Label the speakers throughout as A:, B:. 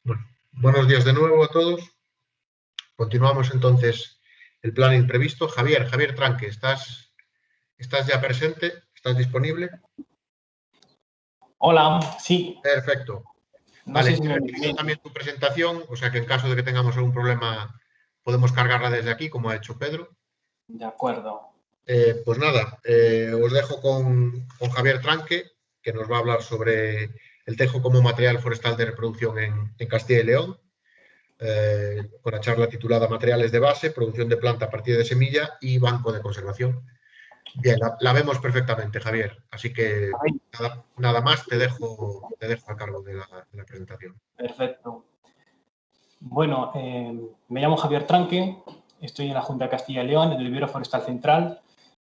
A: Bueno, buenos días de nuevo a todos. Continuamos entonces el plan imprevisto. Javier Tranque, ¿estás ya presente? ¿Estás disponible?
B: Hola, sí.
A: Perfecto.
B: No
A: Vale,
B: sé
A: he
B: si me
A: recibido
B: oís.
A: también tu presentación, o sea que en caso de que tengamos algún problema podemos cargarla desde aquí, como ha hecho Pedro.
B: De acuerdo.
A: Pues nada, os dejo con Javier Tranque, que nos va a hablar sobre el tejo como material forestal de reproducción en Castilla y León. Con la charla titulada Materiales de base, producción de planta a partir de semilla y banco de conservación. Bien, la vemos perfectamente, Javier. Así que nada más, te dejo a cargo de la presentación.
B: Perfecto. Bueno, me llamo Javier Tranque, estoy en la Junta de Castilla y León, en el Vivero Forestal Central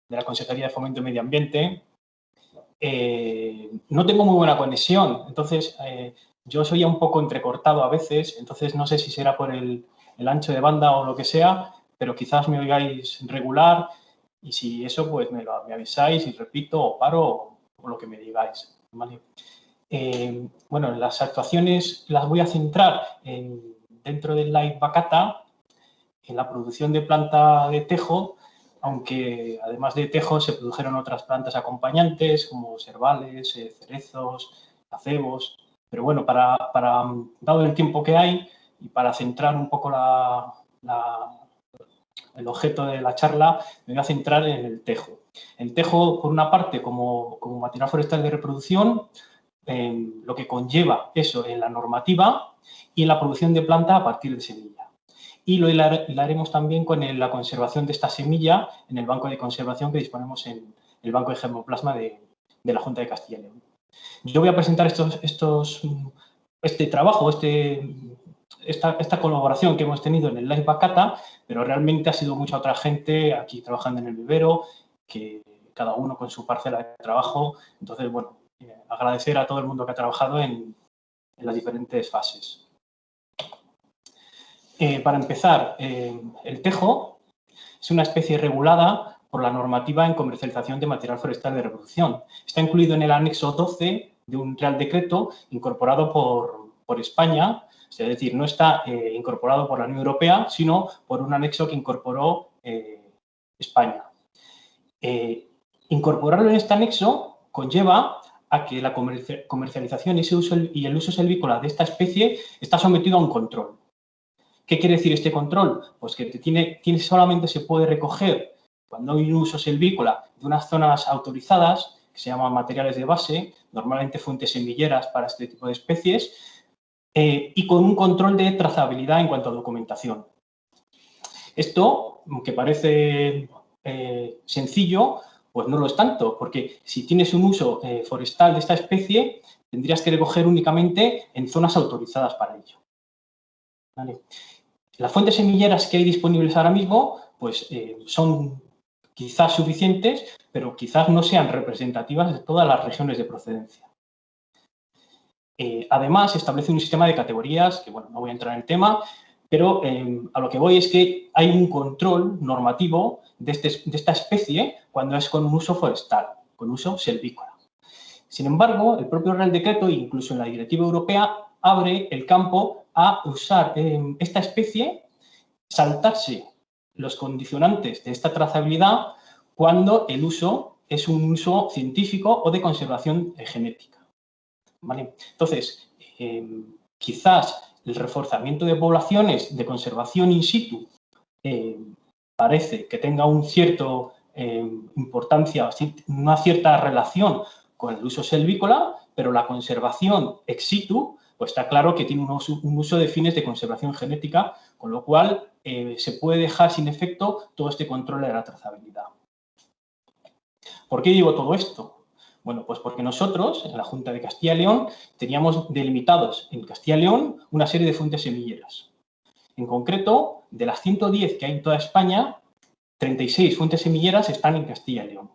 B: de la Consejería de Fomento y Medio Ambiente. No tengo muy buena conexión, entonces yo soy ya un poco entrecortado a veces, entonces no sé si será por el ancho de banda o lo que sea, pero quizás me oigáis regular y si eso, pues me avisáis y repito o paro o lo que me digáis, ¿vale? Bueno, las actuaciones las voy a centrar dentro del Live Bacata, en la producción de planta de tejo, aunque además de tejo se produjeron otras plantas acompañantes como servales, cerezos, acebos. Pero bueno, dado el tiempo que hay y para centrar un poco el objeto de la charla, me voy a centrar en el tejo. El tejo, por una parte, como material forestal de reproducción, lo que conlleva eso en la normativa y en la producción de planta a partir de semilla. Y lo hilaremos también con la conservación de esta semilla en el banco de conservación que disponemos en el banco de germoplasma de la Junta de Castilla y León. Yo voy a presentar este trabajo, esta colaboración que hemos tenido en el Live Bacata, pero realmente ha sido mucha otra gente aquí trabajando en el vivero, que cada uno con su parcela de trabajo. Entonces, bueno, agradecer a todo el mundo que ha trabajado en las diferentes fases. Para empezar, el tejo es una especie regulada por la normativa en comercialización de material forestal de reproducción. Está incluido en el anexo 12 de un Real Decreto incorporado por España, es decir, no está incorporado por la Unión Europea, sino por un anexo que incorporó España. Incorporarlo en este anexo conlleva a que la comercialización y el uso silvícola de esta especie está sometido a un control. ¿Qué quiere decir este control? Pues que solamente se puede recoger cuando hay un uso silvícola de unas zonas autorizadas, que se llaman materiales de base, normalmente fuentes semilleras para este tipo de especies, y con un control de trazabilidad en cuanto a documentación. Esto, aunque parece sencillo, pues no lo es tanto, porque si tienes un uso forestal de esta especie, tendrías que recoger únicamente en zonas autorizadas para ello. ¿Vale? Las fuentes semilleras que hay disponibles ahora mismo, pues son quizás suficientes, pero quizás no sean representativas de todas las regiones de procedencia. Además, se establece un sistema de categorías, que bueno, no voy a entrar en el tema, pero a lo que voy es que hay un control normativo de esta especie cuando es con un uso forestal, con uso silvícola. Sin embargo, el propio Real Decreto, incluso en la Directiva Europea, abre el campo a usar esta especie, saltarse los condicionantes de esta trazabilidad cuando el uso es un uso científico o de conservación genética. ¿Vale? Entonces, quizás el reforzamiento de poblaciones de conservación in situ parece que tenga una cierta importancia, una cierta relación con el uso silvícola, pero la conservación ex situ, pues está claro que tiene un uso de fines de conservación genética, con lo cual se puede dejar sin efecto todo este control de la trazabilidad. ¿Por qué digo todo esto? Bueno, pues porque nosotros, en la Junta de Castilla y León, teníamos delimitados en Castilla y León una serie de fuentes semilleras. En concreto, de las 110 que hay en toda España, 36 fuentes semilleras están en Castilla y León.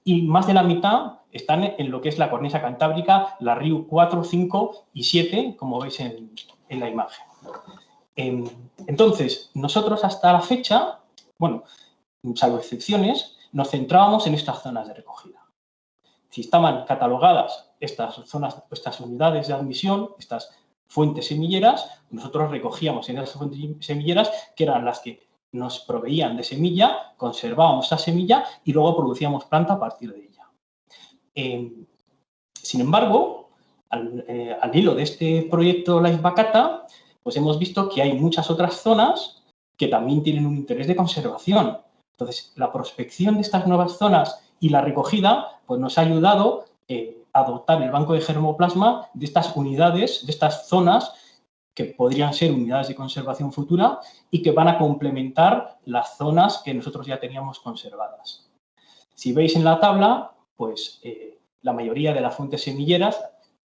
B: Y más de la mitad están en lo que es la cornisa cantábrica, la RIU 4, 5 y 7, como veis en la imagen. Entonces, nosotros hasta la fecha, bueno, salvo excepciones, nos centrábamos en estas zonas de recogida. Si estaban catalogadas estas zonas, estas unidades de admisión, estas fuentes semilleras, nosotros recogíamos en esas fuentes semilleras, que eran las que nos proveían de semilla, conservábamos esa semilla y luego producíamos planta a partir de ella. Sin embargo, al hilo de este proyecto Life Bacata, pues hemos visto que hay muchas otras zonas que también tienen un interés de conservación. Entonces, la prospección de estas nuevas zonas y la recogida pues nos ha ayudado a dotar el banco de germoplasma de estas unidades, de estas zonas que podrían ser unidades de conservación futura y que van a complementar las zonas que nosotros ya teníamos conservadas. Si veis en la tabla, pues la mayoría de las fuentes semilleras,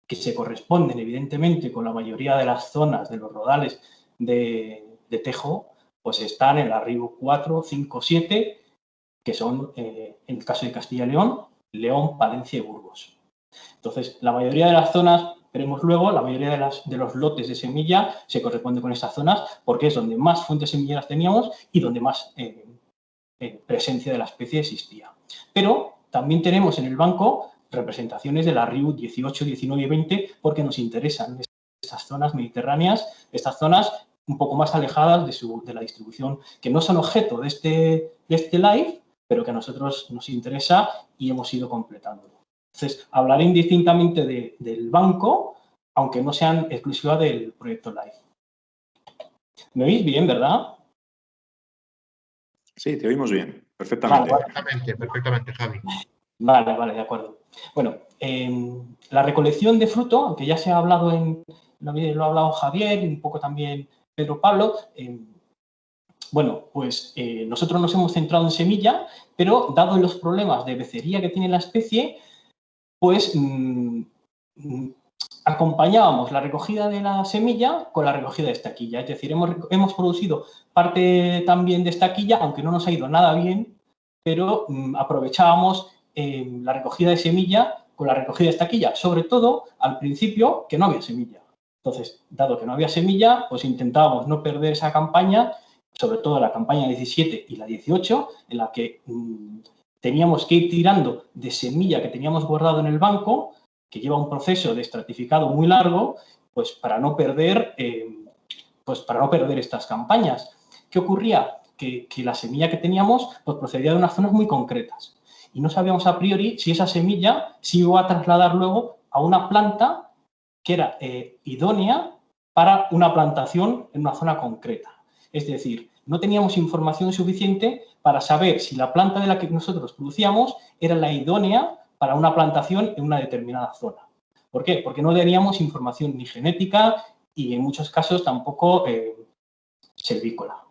B: que se corresponden evidentemente con la mayoría de las zonas de los rodales de tejo, pues están en la RIU 4, 5, 7, que son, en el caso de Castilla y León, León, Palencia y Burgos. Entonces, la mayoría de las zonas, veremos luego, la mayoría de los lotes de semilla se corresponde con estas zonas porque es donde más fuentes semilleras teníamos y donde más presencia de la especie existía. Pero también tenemos en el banco representaciones de la RIU 18, 19 y 20 porque nos interesan estas zonas mediterráneas, estas zonas un poco más alejadas de la distribución, que no son objeto de este live, pero que a nosotros nos interesa y hemos ido completando. Entonces, hablaré indistintamente del banco, aunque no sean exclusiva del proyecto live. ¿Me oís bien, verdad?
C: Sí, te oímos bien, perfectamente.
A: Vale. Perfectamente, Javi.
B: Vale, de acuerdo. Bueno, la recolección de fruto, aunque ya se ha hablado lo ha hablado Javier y un poco también Pedro Pablo, bueno, pues nosotros nos hemos centrado en semilla, pero dado los problemas de becería que tiene la especie, pues acompañábamos la recogida de la semilla con la recogida de estaquilla. Es decir, hemos producido parte también de estaquilla, aunque no nos ha ido nada bien, pero aprovechábamos la recogida de semilla con la recogida de estaquilla, sobre todo al principio que no había semilla. Entonces, dado que no había semilla, pues intentábamos no perder esa campaña, sobre todo la campaña 17 y la 18, en la que teníamos que ir tirando de semilla que teníamos guardado en el banco, que lleva un proceso de estratificado muy largo, pues para no perder estas campañas. ¿Qué ocurría? Que la semilla que teníamos pues procedía de unas zonas muy concretas y no sabíamos a priori si esa semilla se iba a trasladar luego a una planta que era idónea para una plantación en una zona concreta. Es decir, no teníamos información suficiente para saber si la planta de la que nosotros producíamos era la idónea para una plantación en una determinada zona. ¿Por qué? Porque no teníamos información ni genética y en muchos casos tampoco selvícola.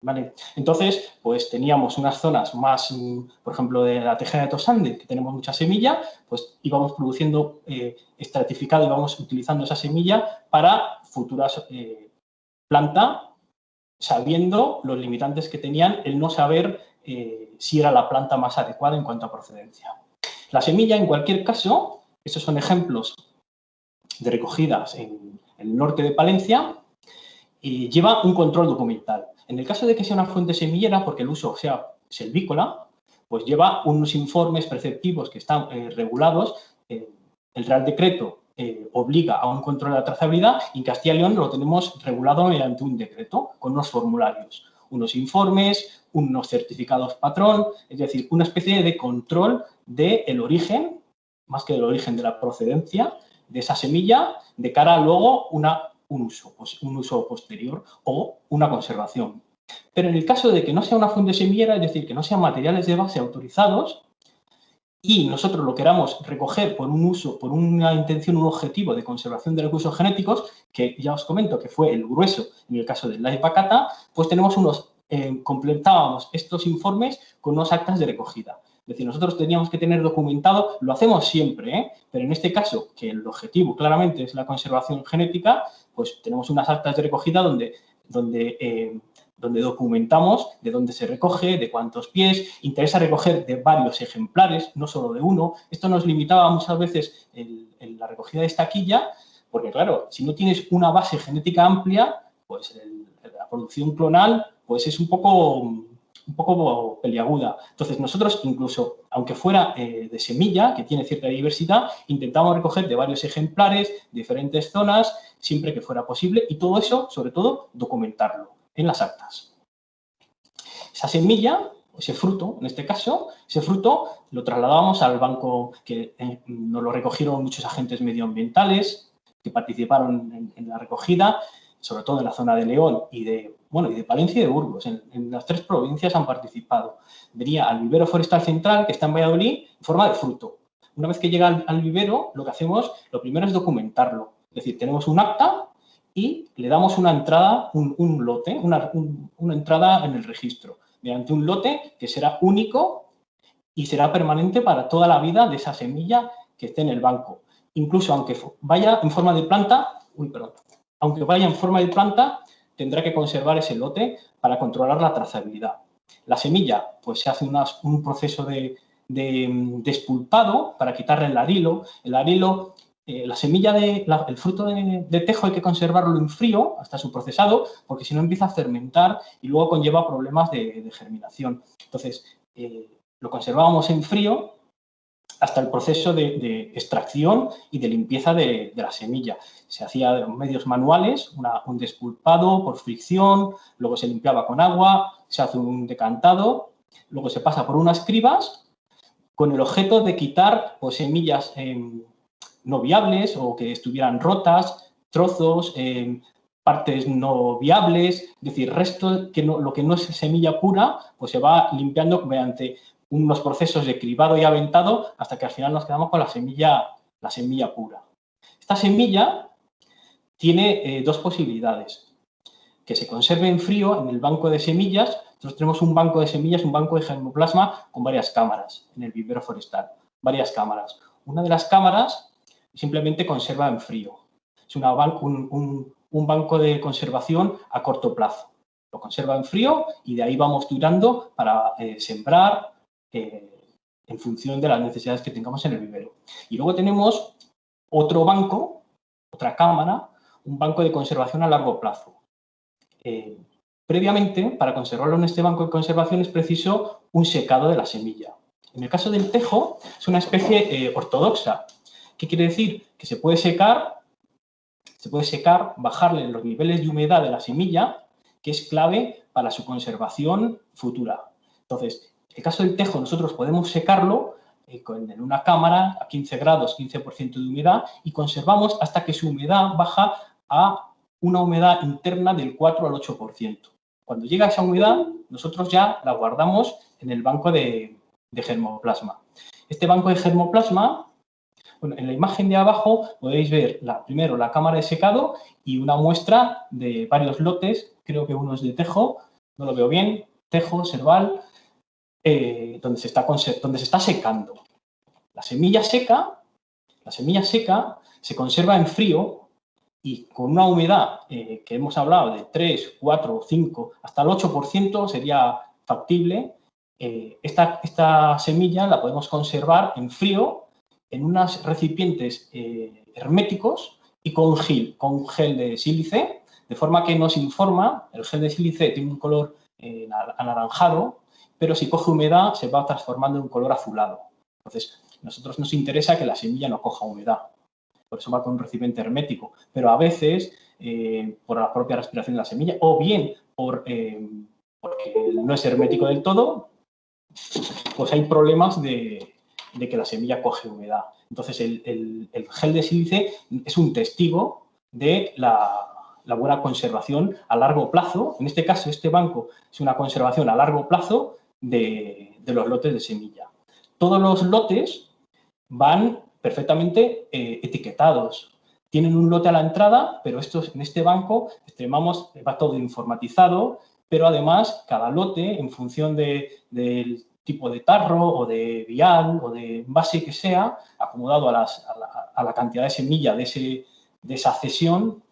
B: ¿Vale? Entonces, pues teníamos unas zonas más, por ejemplo, de la tejeda de Tosande, que tenemos mucha semilla, pues íbamos produciendo estratificado, íbamos utilizando esa semilla para futuras plantas, sabiendo los limitantes que tenían el no saber si era la planta más adecuada en cuanto a procedencia. La semilla, en cualquier caso, estos son ejemplos de recogidas en el norte de Palencia, y lleva un control documental. En el caso de que sea una fuente semillera, porque el uso sea selvícola, pues lleva unos informes preceptivos que están regulados. El Real Decreto obliga a un control de la trazabilidad y en Castilla y León lo tenemos regulado mediante un decreto con unos formularios, unos informes, unos certificados patrón, es decir, una especie de control del origen, más que del origen de la procedencia de esa semilla, de cara a luego un uso posterior o una conservación. Pero en el caso de que no sea una fuente semillera, es decir, que no sean materiales de base autorizados y nosotros lo queramos recoger por un uso, por una intención, un objetivo de conservación de recursos genéticos, que ya os comento que fue el grueso en el caso del Life Bacata, pues tenemos completábamos estos informes con unos actas de recogida. Es decir, nosotros teníamos que tener documentado, lo hacemos siempre, pero en este caso, que el objetivo claramente es la conservación genética, pues tenemos unas actas de recogida donde documentamos de dónde se recoge, de cuántos pies. Interesa recoger de varios ejemplares, no solo de uno. Esto nos limitaba muchas veces en la recogida de estaquilla, porque claro, si no tienes una base genética amplia, pues la producción clonal pues es un poco un poco peliaguda. Entonces, nosotros incluso, aunque fuera de semilla, que tiene cierta diversidad, intentamos recoger de varios ejemplares, diferentes zonas, siempre que fuera posible, y todo eso, sobre todo, documentarlo en las actas. Esa semilla, ese fruto, en este caso, ese fruto lo trasladamos al banco que nos lo recogieron muchos agentes medioambientales que participaron en la recogida, sobre todo en la zona de León y de Palencia y de Burgos. En las 3 provincias han participado. Venía al vivero forestal central, que está en Valladolid, en forma de fruto. Una vez que llega al vivero, lo que hacemos, lo primero es documentarlo. Es decir, tenemos un acta y le damos una entrada, un lote, una entrada en el registro, mediante un lote que será único y será permanente para toda la vida de esa semilla que esté en el banco. Incluso aunque vaya en forma de planta, tendrá que conservar ese lote para controlar la trazabilidad. La semilla, pues se hace un proceso de despulpado para quitarle el arilo. El arilo, la semilla, el fruto de tejo hay que conservarlo en frío hasta su procesado, porque si no empieza a fermentar y luego conlleva problemas de germinación. Entonces, lo conservábamos en frío hasta el proceso de extracción y de limpieza de la semilla. Se hacía de medios manuales, un despulpado por fricción, luego se limpiaba con agua, se hace un decantado, luego se pasa por unas cribas con el objeto de quitar pues, semillas no viables o que estuvieran rotas, trozos, partes no viables, es decir, resto lo que no es semilla pura, pues se va limpiando mediante unos procesos de cribado y aventado hasta que al final nos quedamos con la semilla pura. Esta semilla tiene 2 posibilidades. Que se conserve en frío en el banco de semillas. Nosotros tenemos un banco de semillas, un banco de germoplasma con varias cámaras en el vivero forestal. Varias cámaras. Una de las cámaras simplemente conserva en frío. Es un banco de conservación a corto plazo. Lo conserva en frío y de ahí vamos durando para sembrar en función de las necesidades que tengamos en el vivero. Y luego tenemos otro banco, otra cámara, un banco de conservación a largo plazo. Previamente, para conservarlo en este banco de conservación es preciso un secado de la semilla. En el caso del tejo, es una especie ortodoxa. ¿Qué quiere decir? Que se puede secar, bajarle los niveles de humedad de la semilla, que es clave para su conservación futura. Entonces, en el caso del tejo, nosotros podemos secarlo en una cámara a 15 grados, 15% de humedad y conservamos hasta que su humedad baja a una humedad interna del 4 al 8%. Cuando llega esa humedad, nosotros ya la guardamos en el banco de germoplasma. Este banco de germoplasma, bueno, en la imagen de abajo podéis ver primero la cámara de secado y una muestra de varios lotes, creo que uno es de tejo, no lo veo bien, tejo, serval, donde se está secando. La semilla seca se conserva en frío y con una humedad que hemos hablado de 3, 4, 5, hasta el 8% sería factible. Esta semilla la podemos conservar en frío en unos recipientes herméticos y con gel de sílice, de forma que nos informa, el gel de sílice tiene un color anaranjado, pero si coge humedad se va transformando en un color azulado. Entonces, a nosotros nos interesa que la semilla no coja humedad. Por eso va con un recipiente hermético. Pero a veces, por la propia respiración de la semilla, o bien porque no es hermético del todo, pues hay problemas de que la semilla coge humedad. Entonces, el gel de sílice es un testigo de la buena conservación a largo plazo. En este caso, este banco es una conservación a largo plazo de los lotes de semilla. Todos los lotes van perfectamente etiquetados. Tienen un lote a la entrada, pero en este banco va todo informatizado, pero además cada lote, en función del tipo de tarro o de vial o de envase que sea, acomodado a la cantidad de semilla de esa cesión,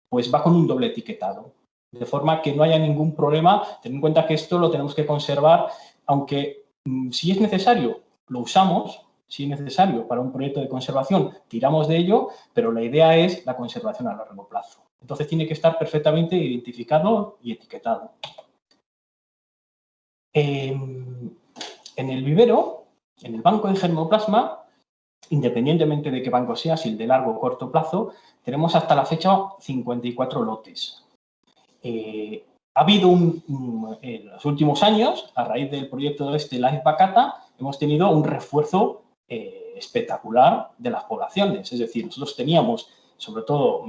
B: pues va con un doble etiquetado. De forma que no haya ningún problema. Ten en cuenta que esto lo tenemos que conservar, aunque si es necesario, lo usamos. Si es necesario para un proyecto de conservación, tiramos de ello, pero la idea es la conservación a largo plazo. Entonces, tiene que estar perfectamente identificado y etiquetado. En el vivero, en el banco de germoplasma, independientemente de qué banco sea, si el de largo o corto plazo, tenemos hasta la fecha 54 lotes. Ha habido en los últimos años, a raíz del proyecto Life Bacata, hemos tenido un refuerzo espectacular de las poblaciones. Es decir, nosotros teníamos, sobre todo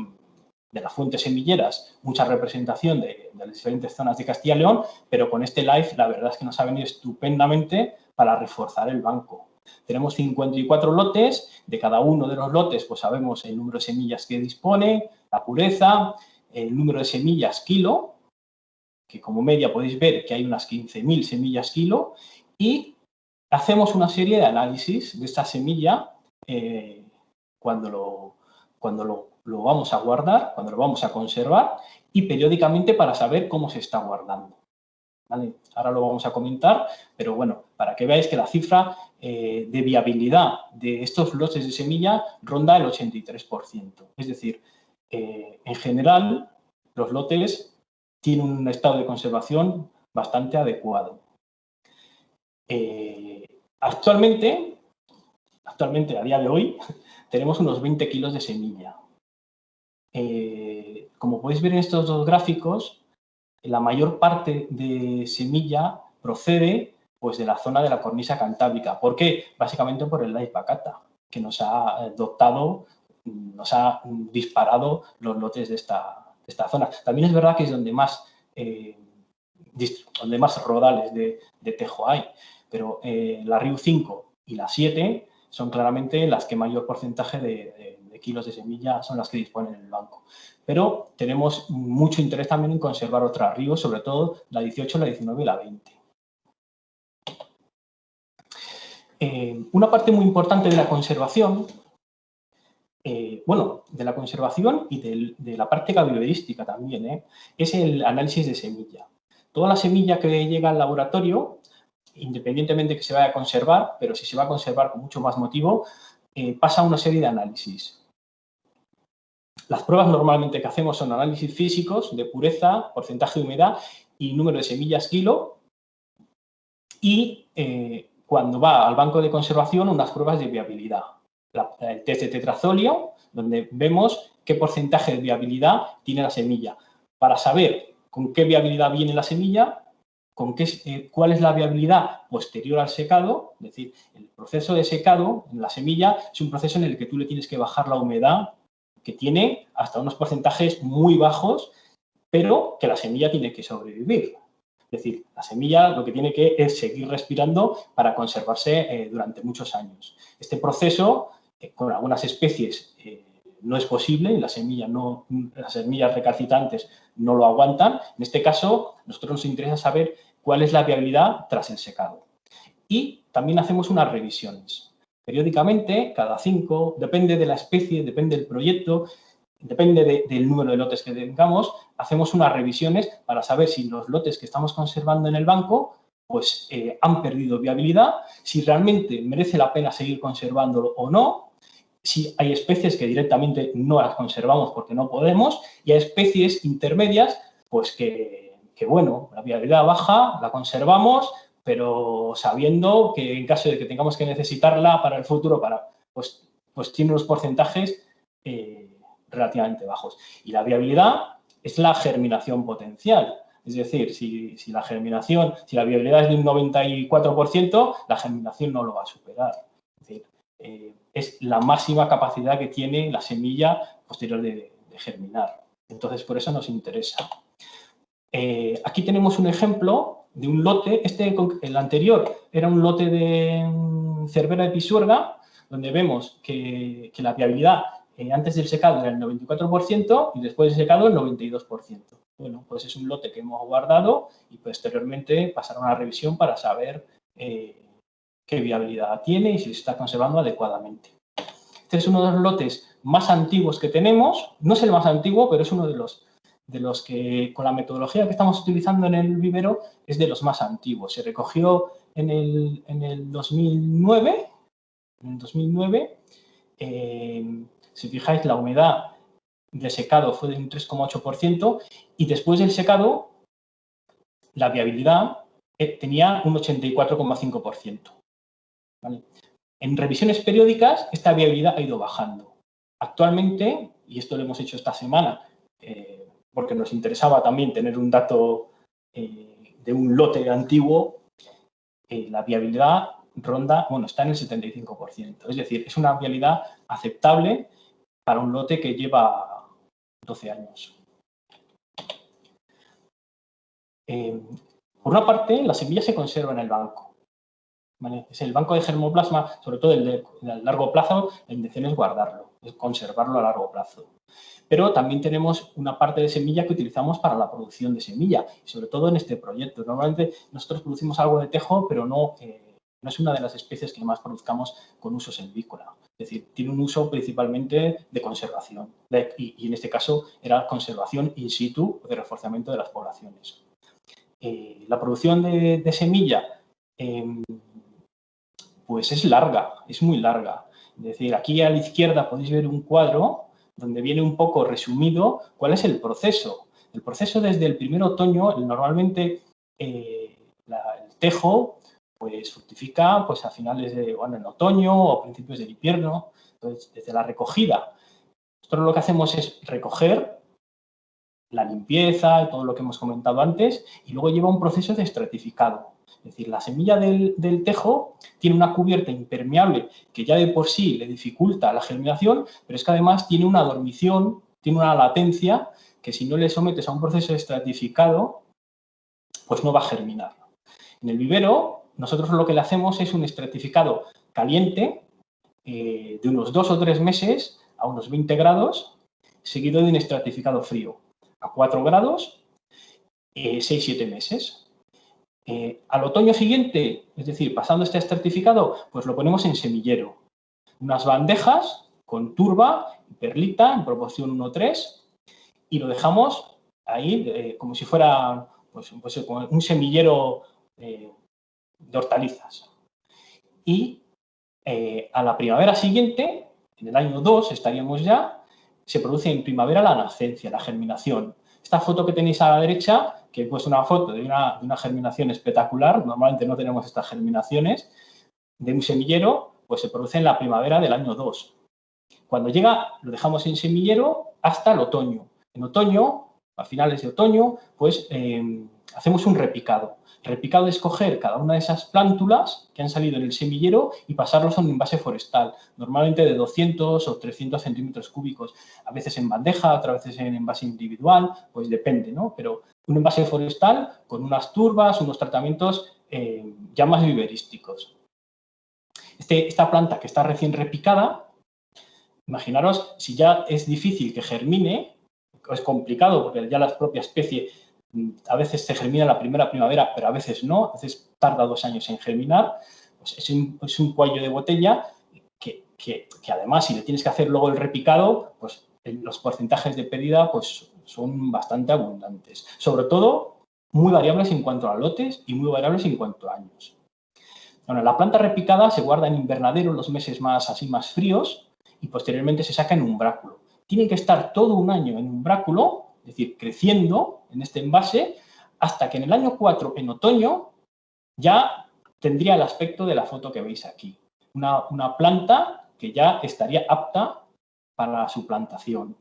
B: de las fuentes semilleras, mucha representación de las diferentes zonas de Castilla y León, pero con este Life la verdad es que nos ha venido estupendamente para reforzar el banco. Tenemos 54 lotes, de cada uno de los lotes pues sabemos el número de semillas que dispone, la pureza, el número de semillas kilo, que como media podéis ver que hay unas 15.000 semillas kilo, y hacemos una serie de análisis de esta semilla cuando lo vamos a guardar, cuando lo vamos a conservar y periódicamente para saber cómo se está guardando. ¿Vale? Ahora lo vamos a comentar, pero bueno, para que veáis que la cifra de viabilidad de estos lotes de semilla ronda el 83%. Es decir, en general, los lotes tienen un estado de conservación bastante adecuado. Actualmente, a día de hoy, tenemos unos 20 kilos de semilla. Como podéis ver en estos dos gráficos, la mayor parte de semilla procede pues, de la zona de la cornisa cantábrica. ¿Por qué? Básicamente por el Life Bacata, que nos ha dotado, nos ha disparado los lotes de esta zona. También es verdad que es donde más rodales de tejo hay, pero la RIU 5 y la 7 son claramente las que mayor porcentaje de kilos de semilla son las que disponen en el banco. Pero tenemos mucho interés también en conservar otras RIUs, sobre todo la 18, la 19 y la 20. Una parte muy importante de la conservación, de la conservación y de la parte caviverística también, es el análisis de semilla. Toda la semilla que llega al laboratorio, independientemente de que se vaya a conservar, pero si se va a conservar con mucho más motivo, pasa una serie de análisis. Las pruebas normalmente que hacemos son análisis físicos de pureza, porcentaje de humedad y número de semillas kilo. Y cuando va al banco de conservación, unas pruebas de viabilidad. El test de tetrazolio, donde vemos qué porcentaje de viabilidad tiene la semilla. Para saber con qué viabilidad viene la semilla, cuál es la viabilidad posterior al secado, es decir, el proceso de secado en la semilla es un proceso en el que tú le tienes que bajar la humedad que tiene hasta unos porcentajes muy bajos, pero que la semilla tiene que sobrevivir. Es decir, la semilla lo que tiene que es seguir respirando para conservarse durante muchos años. Este proceso, con algunas especies, no es posible, las semillas recalcitrantes no lo aguantan. En este caso, a nosotros nos interesa saber cuál es la viabilidad tras el secado. Y también hacemos unas revisiones. Periódicamente, cada 5, depende de la especie, depende del proyecto, depende del número de lotes que tengamos, hacemos unas revisiones para saber si los lotes que estamos conservando en el banco pues, han perdido viabilidad, si realmente merece la pena seguir conservándolo o no, si hay especies que directamente no las conservamos porque no podemos y hay especies intermedias pues que bueno, la viabilidad baja, la conservamos, pero sabiendo que en caso de que tengamos que necesitarla para el futuro, pues tiene unos porcentajes relativamente bajos. Y la viabilidad es la germinación potencial. Es decir, si la viabilidad es de un 94%, la germinación no lo va a superar. Es decir, es la máxima capacidad que tiene la semilla posterior de germinar. Entonces, por eso nos interesa. Aquí tenemos un ejemplo de un lote. El anterior era un lote de Cervera de Pisuerga, donde vemos que la viabilidad antes del secado era el 94% y después del secado el 92%. Bueno, pues es un lote que hemos guardado y posteriormente pasará a una revisión para saber qué viabilidad tiene y si se está conservando adecuadamente. Este es uno de los lotes más antiguos que tenemos. No es el más antiguo, pero es uno de los que, con la metodología que estamos utilizando en el vivero, es de los más antiguos. Se recogió en el 2009. En el 2009, si fijáis, la humedad de secado fue de un 3,8% y después del secado, la viabilidad tenía un 84,5%. ¿Vale? En revisiones periódicas, esta viabilidad ha ido bajando. Actualmente, y esto lo hemos hecho esta semana, porque nos interesaba también tener un dato de un lote antiguo, la viabilidad ronda, bueno, está en el 75%. Es decir, es una viabilidad aceptable para un lote que lleva 12 años. Por una parte, la semilla se conserva en el banco. ¿Vale? Es el banco de germoplasma, sobre todo el de largo plazo, la intención es guardarlo, es conservarlo a largo plazo. Pero también tenemos una parte de semilla que utilizamos para la producción de semilla, sobre todo en este proyecto. Normalmente nosotros producimos algo de tejo, pero no es una de las especies que más produzcamos con uso silvícola. Es decir, tiene un uso principalmente de conservación. Y en este caso era conservación in situ, de reforzamiento de las poblaciones. La producción de semilla pues es larga, es muy larga. Es decir, aquí a la izquierda podéis ver un cuadro donde viene un poco resumido cuál es el proceso. El proceso desde el primer otoño, normalmente el tejo pues fructifica pues a finales de, bueno, en otoño o a principios del invierno. Entonces, desde la recogida, nosotros lo que hacemos es recoger la limpieza, todo lo que hemos comentado antes, y luego lleva un proceso de estratificado. Es decir, la semilla del tejo tiene una cubierta impermeable que ya de por sí le dificulta la germinación, pero es que además tiene una dormición, tiene una latencia que si no le sometes a un proceso de estratificado, pues no va a germinar. En el vivero, nosotros lo que le hacemos es un estratificado caliente de unos 2 o 3 meses a unos 20 grados, seguido de un estratificado frío a 4 grados, 6-7 meses. Al otoño siguiente, es decir, pasando este estratificado, pues lo ponemos en semillero. Unas bandejas con turba y perlita en proporción 1:3 y lo dejamos ahí como si fuera pues, como un semillero de hortalizas. Y a la primavera siguiente, en el año 2 estaríamos ya, se produce en primavera la nascencia, la germinación. Esta foto que tenéis a la derecha, que he puesto una foto de una germinación espectacular, normalmente no tenemos estas germinaciones, de un semillero, pues se produce en la primavera del año 2. Cuando llega, lo dejamos en semillero hasta el otoño. En otoño, a finales de otoño, pues hacemos un repicado. Repicado es coger cada una de esas plántulas que han salido en el semillero y pasarlos a un envase forestal, normalmente de 200 o 300 centímetros cúbicos, a veces en bandeja, otras veces en envase individual, pues depende, ¿no? Pero un envase forestal con unas turbas, unos tratamientos ya más viverísticos. Esta planta que está recién repicada, imaginaros, si ya es difícil que germine, es complicado porque ya la propia especie a veces se germina la primera primavera, pero a veces no, a veces tarda 2 años en germinar, pues es un cuello de botella que además si le tienes que hacer luego el repicado, pues los porcentajes de pérdida pues, son bastante abundantes. Sobre todo, muy variables en cuanto a lotes y muy variables en cuanto a años. Bueno, la planta repicada se guarda en invernadero en los meses más fríos y posteriormente se saca en umbráculo. Tiene que estar todo un año en umbráculo, es decir, creciendo en este envase, hasta que en el año 4, en otoño, ya tendría el aspecto de la foto que veis aquí. Una planta que ya estaría apta para su plantación.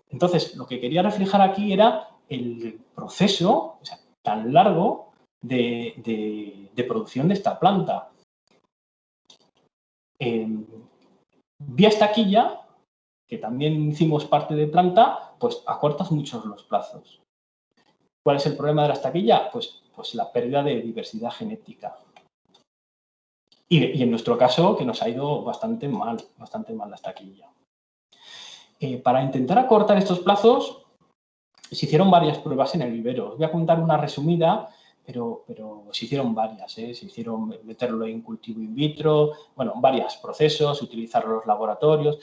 B: Entonces, lo que quería reflejar aquí era el proceso tan largo de producción de esta planta. Vía estaquilla, que también hicimos parte de planta, pues acortas mucho los plazos. ¿Cuál es el problema de la estaquilla? Pues la pérdida de diversidad genética. Y en nuestro caso, que nos ha ido bastante mal la estaquilla. Para intentar acortar estos plazos, se hicieron varias pruebas en el vivero. Os voy a contar una resumida, pero se hicieron varias. Se hicieron meterlo en cultivo in vitro, bueno, varios procesos, utilizar los laboratorios.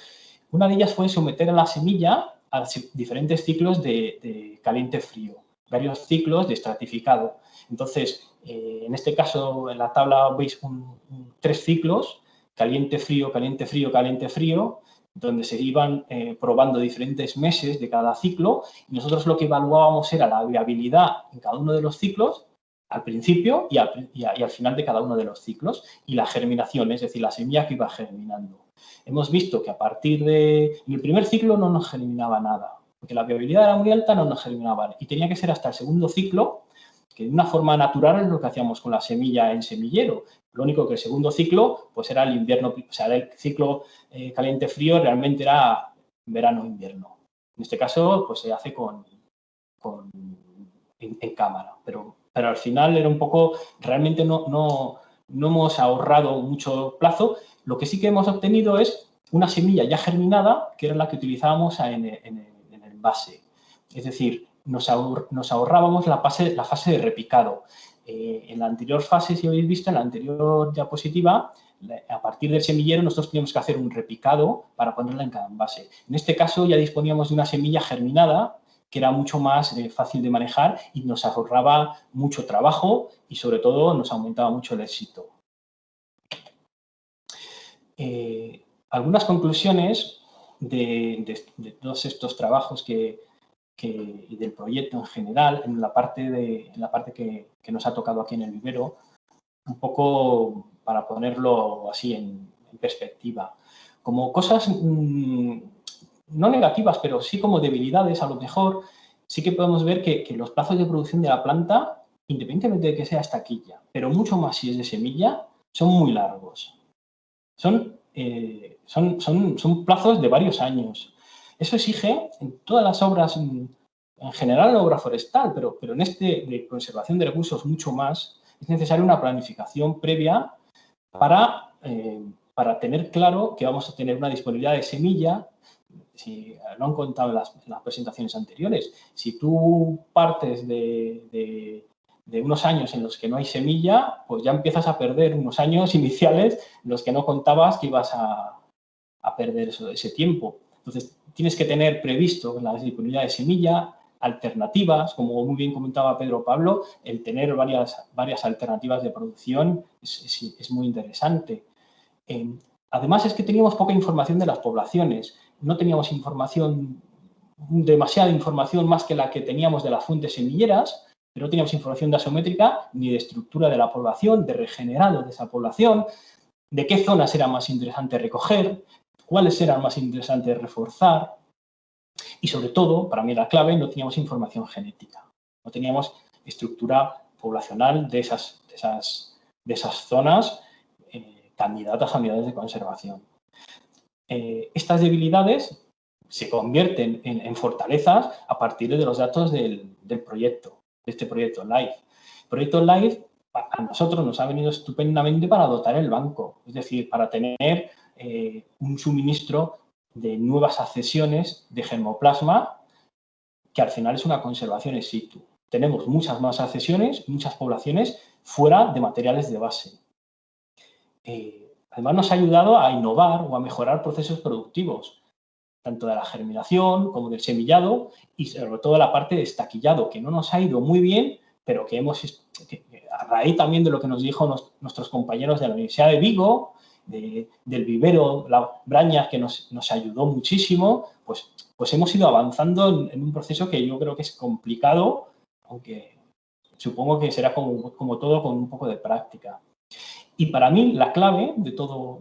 B: Una de ellas fue someter a la semilla a diferentes ciclos de caliente-frío, varios ciclos de estratificado. Entonces, en este caso, en la tabla veis 3 ciclos, caliente-frío, caliente-frío, caliente-frío, donde se iban probando diferentes meses de cada ciclo y nosotros lo que evaluábamos era la viabilidad en cada uno de los ciclos al principio y al final de cada uno de los ciclos, y la germinación, es decir, la semilla que iba germinando. Hemos visto que a partir en el primer ciclo no nos germinaba nada, porque la viabilidad era muy alta, no nos germinaba, y tenía que ser hasta el segundo ciclo, que de una forma natural es lo que hacíamos con la semilla en semillero. Lo único que el segundo ciclo, pues era el invierno, o sea, el ciclo caliente-frío realmente era verano-invierno. En este caso, pues se hace en cámara, pero al final era un poco, realmente no hemos ahorrado mucho plazo. Lo que sí que hemos obtenido es una semilla ya germinada, que era la que utilizábamos en el base. Es decir, nos ahorrábamos la fase de repicado. En la anterior fase, si habéis visto, en la anterior diapositiva, a partir del semillero nosotros teníamos que hacer un repicado para ponerla en cada envase. En este caso ya disponíamos de una semilla germinada que era mucho más fácil de manejar y nos ahorraba mucho trabajo y sobre todo nos aumentaba mucho el éxito. Algunas conclusiones de todos estos trabajos y del proyecto en general, en la parte que nos ha tocado aquí en el vivero, un poco para ponerlo así en perspectiva. Como cosas no negativas, pero sí como debilidades, a lo mejor sí que podemos ver que los plazos de producción de la planta, independientemente de que sea estaquilla, pero mucho más si es de semilla, son muy largos. Son plazos de varios años. Eso exige en todas las obras, en general en la obra forestal, pero en de conservación de recursos mucho más, es necesaria una planificación previa para tener claro que vamos a tener una disponibilidad de semilla. Si lo han contado en las presentaciones anteriores, si tú partes de unos años en los que no hay semilla, pues ya empiezas a perder unos años iniciales en los que no contabas que ibas a perder ese tiempo. Entonces, tienes que tener previsto la disponibilidad de semilla, alternativas, como muy bien comentaba Pedro Pablo, el tener varias alternativas de producción es muy interesante. Además, es que teníamos poca información de las poblaciones. No teníamos demasiada información más que la que teníamos de las fuentes semilleras, pero no teníamos información dasométrica ni de estructura de la población, de regenerado de esa población, de qué zonas era más interesante recoger, cuáles eran más interesantes reforzar y, sobre todo, para mí la clave, no teníamos información genética. No teníamos estructura poblacional de esas zonas candidatas a unidades de conservación. Estas debilidades se convierten en fortalezas a partir de los datos de este proyecto LIFE. El proyecto LIFE a nosotros nos ha venido estupendamente para dotar el banco, es decir, para tener un suministro de nuevas accesiones de germoplasma, que al final es una conservación in situ. Tenemos muchas más accesiones, muchas poblaciones fuera de materiales de base. Además, nos ha ayudado a innovar o a mejorar procesos productivos, tanto de la germinación como del semillado y sobre todo la parte de estaquillado, que no nos ha ido muy bien, pero que a raíz también de lo que nos dijo nuestros compañeros de la Universidad de Vigo, del vivero La Brañas, que nos ayudó muchísimo, pues hemos ido avanzando en un proceso que yo creo que es complicado, aunque supongo que será como todo con un poco de práctica. Y para mí la clave de todo,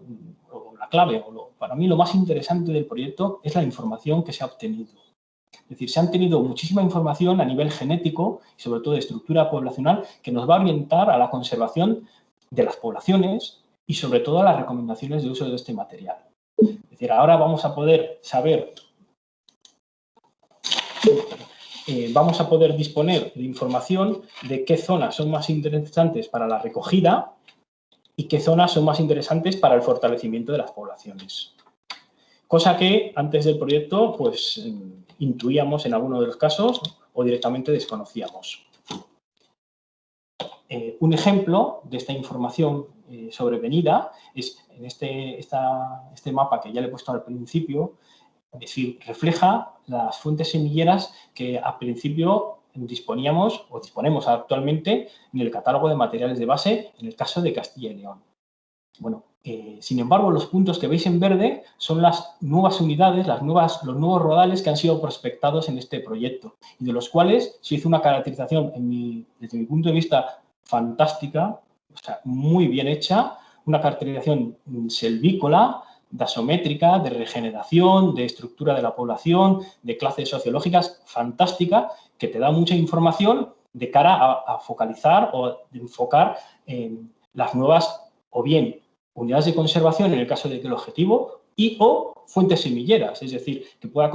B: para mí lo más interesante del proyecto es la información que se ha obtenido. Es decir, se han tenido muchísima información a nivel genético y sobre todo de estructura poblacional que nos va a orientar a la conservación de las poblaciones y sobre todo a las recomendaciones de uso de este material. Es decir, ahora vamos a poder saber, vamos a poder disponer de información de qué zonas son más interesantes para la recogida y qué zonas son más interesantes para el fortalecimiento de las poblaciones. Cosa que antes del proyecto pues intuíamos en algunos de los casos o directamente desconocíamos. Un ejemplo de esta información sobrevenida es en este mapa que ya le he puesto al principio, es decir, refleja las fuentes semilleras que al principio disponemos actualmente en el catálogo de materiales de base en el caso de Castilla y León. Bueno, sin embargo, los puntos que veis en verde son las nuevas unidades, los nuevos rodales que han sido prospectados en este proyecto y de los cuales se hizo una caracterización, desde mi punto de vista, fantástica, o sea, muy bien hecha, una caracterización selvícola, dasométrica, de regeneración, de estructura de la población, de clases sociológicas, fantástica, que te da mucha información de cara a focalizar o de enfocar las nuevas, o bien unidades de conservación en el caso de que el objetivo o fuentes semilleras, es decir, que pueda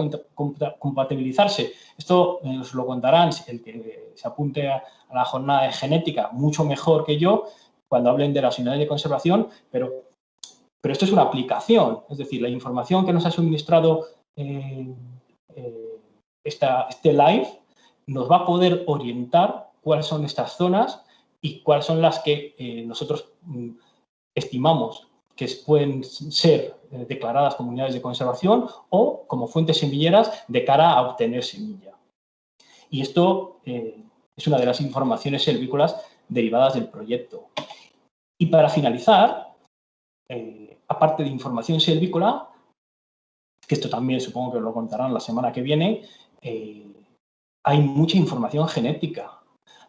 B: compatibilizarse. Esto os lo contarán el que se apunte a la jornada de genética mucho mejor que yo cuando hablen de las unidades de conservación, pero esto es una aplicación, es decir, la información que nos ha suministrado este live nos va a poder orientar cuáles son estas zonas y cuáles son las que nosotros estimamos que pueden ser declaradas como unidades de conservación o como fuentes semilleras de cara a obtener semilla. Y esto es una de las informaciones selvícolas derivadas del proyecto. Y para finalizar, aparte de información selvícola, que esto también supongo que os lo contarán la semana que viene, hay mucha información genética.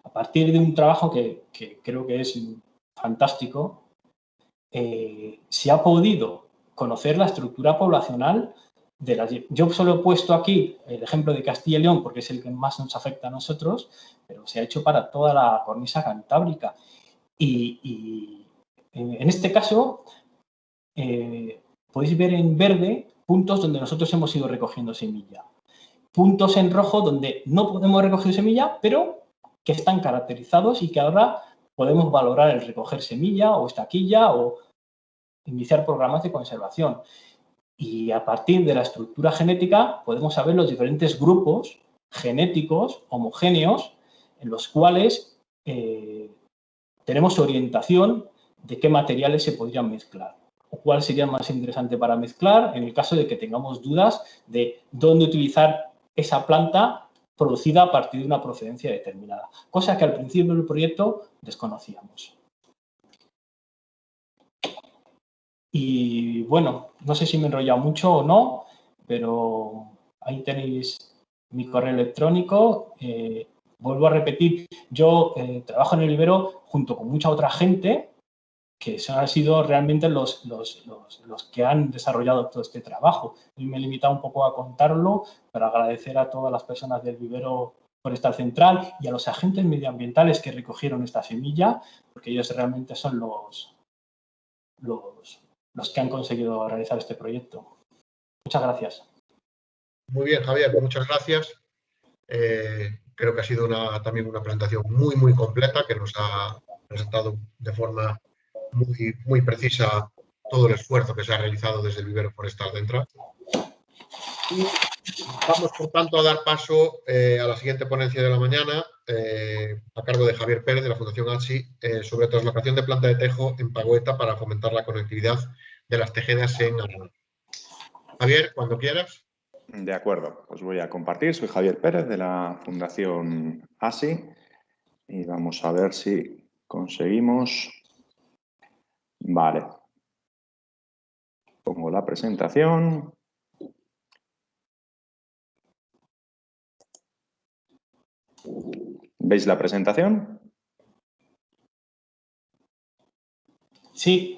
B: A partir de un trabajo que creo que es fantástico, se ha podido conocer la estructura poblacional de las... Yo solo he puesto aquí el ejemplo de Castilla y León porque es el que más nos afecta a nosotros, pero se ha hecho para toda la cornisa cantábrica. Y en este caso, podéis ver en verde puntos donde nosotros hemos ido recogiendo semilla. Puntos en rojo donde no podemos recoger semilla, pero que están caracterizados y que ahora podemos valorar el recoger semilla o estaquilla o iniciar programas de conservación. Y a partir de la estructura genética podemos saber los diferentes grupos genéticos homogéneos en los cuales tenemos orientación de qué materiales se podrían mezclar o cuál sería más interesante para mezclar en el caso de que tengamos dudas de dónde utilizar esa planta producida a partir de una procedencia determinada, cosa que al principio del proyecto desconocíamos. Y bueno, no sé si me he enrollado mucho o no, pero ahí tenéis mi correo electrónico. Vuelvo a repetir, yo trabajo en el vivero junto con mucha otra gente que han sido realmente los que han desarrollado todo este trabajo. Y me he limitado un poco a contarlo para agradecer a todas las personas del vivero forestal central y a los agentes medioambientales que recogieron esta semilla, porque ellos realmente son los que han conseguido realizar este proyecto. Muchas gracias.
A: Muy bien, Javier, muchas gracias. Creo que ha sido también una presentación muy, muy completa que nos ha presentado de forma muy precisa todo el esfuerzo que se ha realizado desde el vivero forestal de Entra. Y vamos, por tanto, a dar paso a la siguiente ponencia de la mañana, a cargo de Javier Pérez, de la Fundación ASI, sobre translocación de planta de tejo en Pagoeta para fomentar la conectividad de las tejedas en Aragón. Javier, cuando quieras.
C: De acuerdo, pues voy a compartir. Soy Javier Pérez, de la Fundación ASI, y vamos a ver si conseguimos... Vale. Pongo la presentación. ¿Veis la presentación?
B: Sí.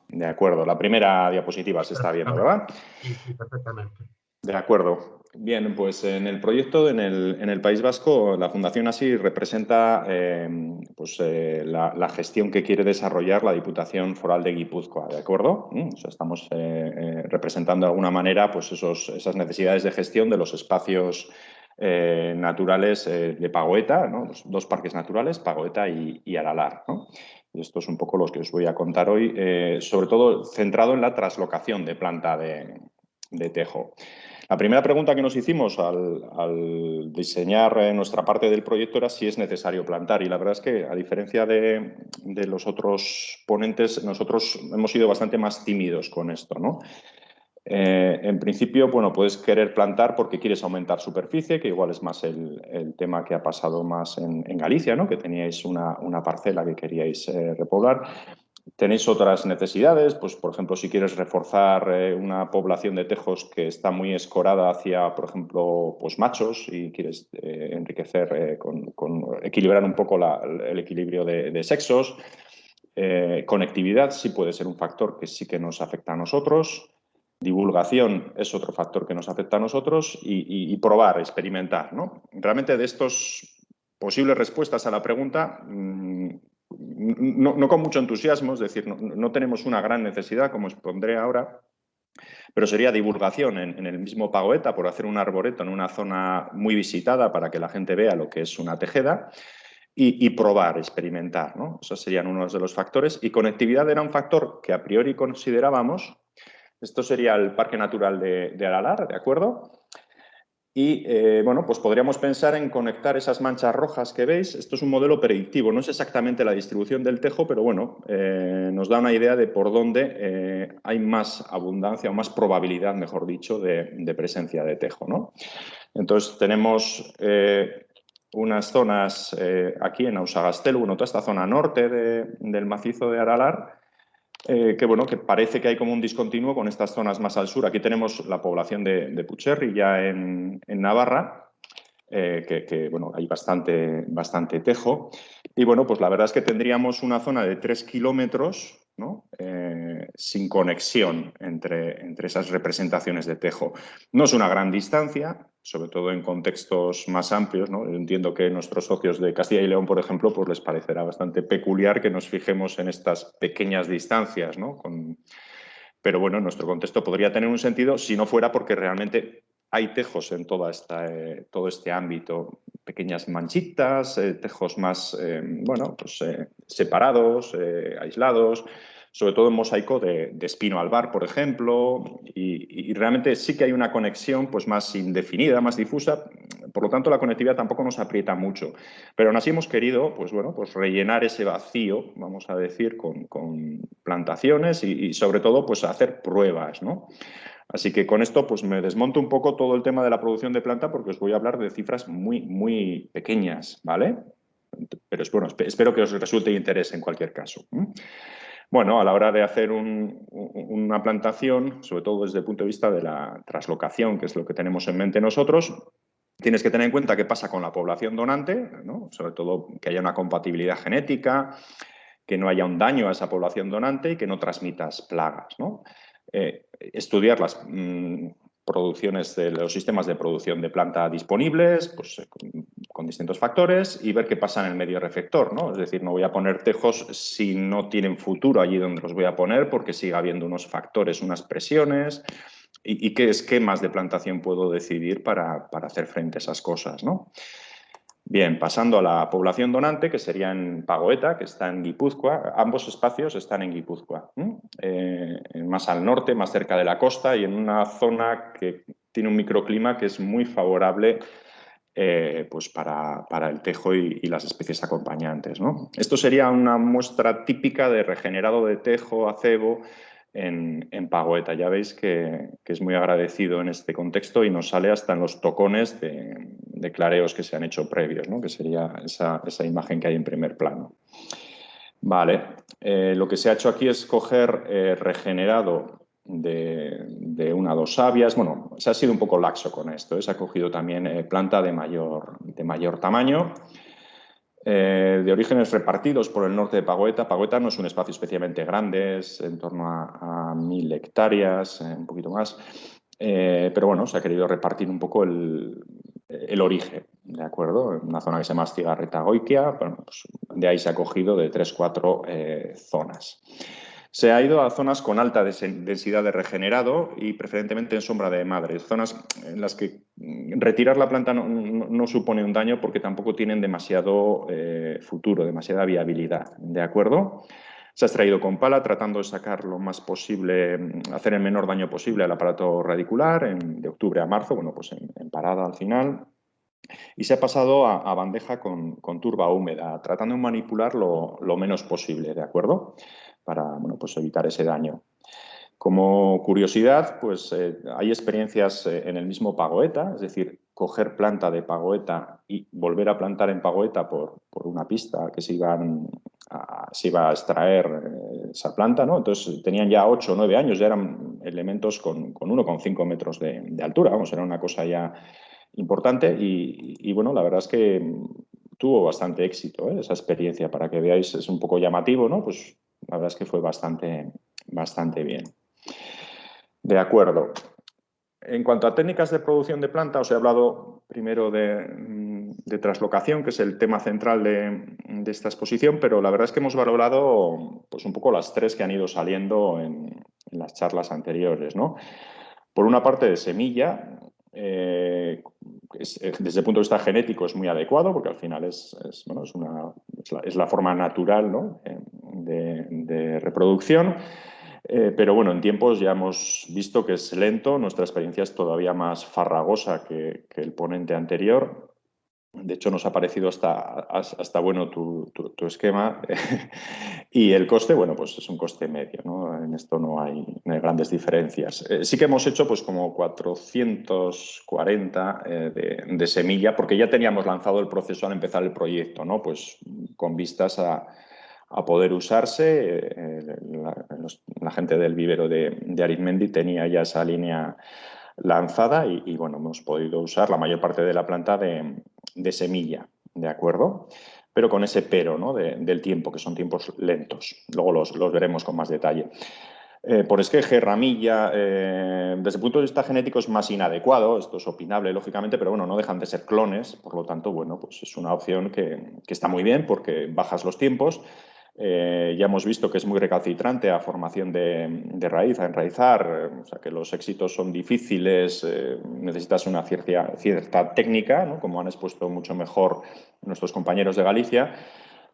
C: De acuerdo. La primera diapositiva se está viendo, ¿verdad?
A: Sí, perfectamente.
C: De acuerdo. Bien, pues en el proyecto en el País Vasco, la Fundación ASI representa la gestión que quiere desarrollar la Diputación Foral de Guipúzcoa, ¿de acuerdo? O sea, estamos representando de alguna manera pues esas necesidades de gestión de los espacios naturales de Pagoeta, ¿no? Los dos parques naturales, Pagoeta y Aralar, ¿no? Y esto es un poco los que os voy a contar hoy, sobre todo centrado en la traslocación de planta de tejo. La primera pregunta que nos hicimos al diseñar nuestra parte del proyecto era si es necesario plantar, y la verdad es que, a diferencia de los otros ponentes, nosotros hemos sido bastante más tímidos con esto, ¿no? En principio, bueno, puedes querer plantar porque quieres aumentar superficie, que igual es más el tema que ha pasado más en Galicia, ¿no? Que teníais una parcela que queríais repoblar. Tenéis otras necesidades, pues por ejemplo, si quieres reforzar una población de tejos que está muy escorada hacia, por ejemplo, pues machos y quieres enriquecer, equilibrar un poco el equilibrio de sexos. Conectividad sí puede ser un factor que sí que nos afecta a nosotros. Divulgación es otro factor que nos afecta a nosotros y probar, experimentar, ¿no? Realmente de estos posibles respuestas a la pregunta, no con mucho entusiasmo, es decir, no tenemos una gran necesidad, como expondré ahora, pero sería divulgación en el mismo Pagoeta por hacer un arboreto en una zona muy visitada para que la gente vea lo que es una tejeda y probar, experimentar, ¿no? Esos serían unos de los factores. Y conectividad era un factor que a priori considerábamos. Esto sería el Parque Natural de Aralar, ¿de acuerdo? Y, bueno, pues podríamos pensar en conectar esas manchas rojas que veis. Esto es un modelo predictivo, no es exactamente la distribución del tejo, pero bueno, nos da una idea de por dónde hay más abundancia o más probabilidad, mejor dicho, de presencia de tejo, ¿no? Entonces tenemos unas zonas aquí en Ausagastelu, bueno, toda esta zona norte del macizo de Aralar, que bueno, que parece que hay como un discontinuo con estas zonas más al sur. Aquí tenemos la población de Pucherri ya en Navarra, que bueno, hay bastante tejo. Y bueno, pues la verdad es que tendríamos una zona de 3 kilómetros, ¿no? Sin conexión entre esas representaciones de tejo. No es una gran distancia, sobre todo en contextos más amplios, ¿no? Yo entiendo que nuestros socios de Castilla y León, por ejemplo, pues les parecerá bastante peculiar que nos fijemos en estas pequeñas distancias, ¿no? Pero bueno, en nuestro contexto podría tener un sentido si no fuera porque realmente hay tejos en todo este ámbito, pequeñas manchitas, tejos más, bueno, pues separados, aislados, sobre todo en mosaico de espino albar, por ejemplo, y realmente sí que hay una conexión pues más indefinida, más difusa, por lo tanto la conectividad tampoco nos aprieta mucho, pero aún así hemos querido, pues bueno, pues rellenar ese vacío, vamos a decir, con plantaciones y sobre todo pues hacer pruebas, ¿no? Así que con esto pues me desmonto un poco todo el tema de la producción de planta porque os voy a hablar de cifras muy, muy pequeñas, ¿vale? Pero bueno, espero que os resulte de interés en cualquier caso. Bueno, a la hora de hacer una plantación, sobre todo desde el punto de vista de la traslocación, que es lo que tenemos en mente nosotros, tienes que tener en cuenta qué pasa con la población donante, ¿no? Sobre todo que haya una compatibilidad genética, que no haya un daño a esa población donante y que no transmitas plagas, ¿no? Estudiar las producciones de los sistemas de producción de planta disponibles, pues con distintos factores y ver qué pasa en el medio reflector, ¿no? Es decir, no voy a poner tejos si no tienen futuro allí donde los voy a poner porque siga habiendo unos factores, unas presiones y qué esquemas de plantación puedo decidir para hacer frente a esas cosas, ¿no? Bien, pasando a la población donante, que sería en Pagoeta, que está en Guipúzcoa. Ambos espacios están en Guipúzcoa, más al norte, más cerca de la costa y en una zona que tiene un microclima que es muy favorable pues para el tejo y las especies acompañantes, ¿no? Esto sería una muestra típica de regenerado de tejo, acebo, en Pagoeta. Ya veis que es muy agradecido en este contexto y nos sale hasta en los tocones de clareos que se han hecho previos, ¿no? Que sería esa imagen que hay en primer plano. Vale, lo que se ha hecho aquí es coger regenerado de una o dos sabias. Bueno, se ha sido un poco laxo con esto, se ha cogido también planta de mayor tamaño. De orígenes repartidos por el norte de Pagoeta. Pagoeta no es un espacio especialmente grande, es en torno a 1000 hectáreas, un poquito más, pero bueno, se ha querido repartir un poco el origen, ¿de acuerdo? En una zona que se llama Astigarreta-Goitia, bueno, pues de ahí se ha cogido de 3-4 zonas. Se ha ido a zonas con alta densidad de regenerado y preferentemente en sombra de madres, zonas en las que retirar la planta no supone un daño porque tampoco tienen demasiado futuro, demasiada viabilidad, ¿de acuerdo? Se ha extraído con pala tratando de sacar lo más posible, hacer el menor daño posible al aparato radicular de octubre a marzo, bueno, pues en parada al final. Y se ha pasado a bandeja con turba húmeda, tratando de manipular lo menos posible, ¿de acuerdo? Para, bueno, pues evitar ese daño. Como curiosidad, pues hay experiencias en el mismo Pagoeta, es decir, coger planta de Pagoeta y volver a plantar en Pagoeta por una pista que se iban se iba a extraer esa planta, ¿no? Entonces tenían ya 8 o 9 años, ya eran elementos con 1,5 metros de altura, vamos, era una cosa ya importante y bueno, la verdad es que tuvo bastante éxito, esa experiencia, para que veáis, es un poco llamativo, ¿no? Pues la verdad es que fue bastante bien. De acuerdo. En cuanto a técnicas de producción de planta, os he hablado primero de traslocación, que es el tema central de esta exposición, pero la verdad es que hemos valorado pues, un poco las 3 que han ido saliendo en las charlas anteriores, ¿no? Por una parte, de semilla, desde el punto de vista genético es muy adecuado, porque al final es la forma natural, ¿no? de reproducción. Pero bueno, en tiempos ya hemos visto que es lento, nuestra experiencia es todavía más farragosa que el ponente anterior. De hecho, nos ha parecido hasta bueno tu esquema. Y el coste, bueno, pues es un coste medio, ¿no? En esto no hay grandes diferencias. Sí que hemos hecho pues como 440 de semilla, porque ya teníamos lanzado el proceso al empezar el proyecto, ¿no? Pues con vistas a poder usarse. La gente del vivero de Arizmendi tenía ya esa línea lanzada y bueno, hemos podido usar la mayor parte de la planta de semilla, ¿de acuerdo? Pero con ese pero, ¿no? del tiempo, que son tiempos lentos. Luego los veremos con más detalle. Por esqueje, ramilla, desde el punto de vista genético es más inadecuado, esto es opinable, lógicamente, pero bueno, no dejan de ser clones, por lo tanto, bueno, pues es una opción que está muy bien porque bajas los tiempos. Ya hemos visto que es muy recalcitrante a formación de raíz, a enraizar, o sea que los éxitos son difíciles, necesitas una cierta técnica, ¿no? Como han expuesto mucho mejor nuestros compañeros de Galicia,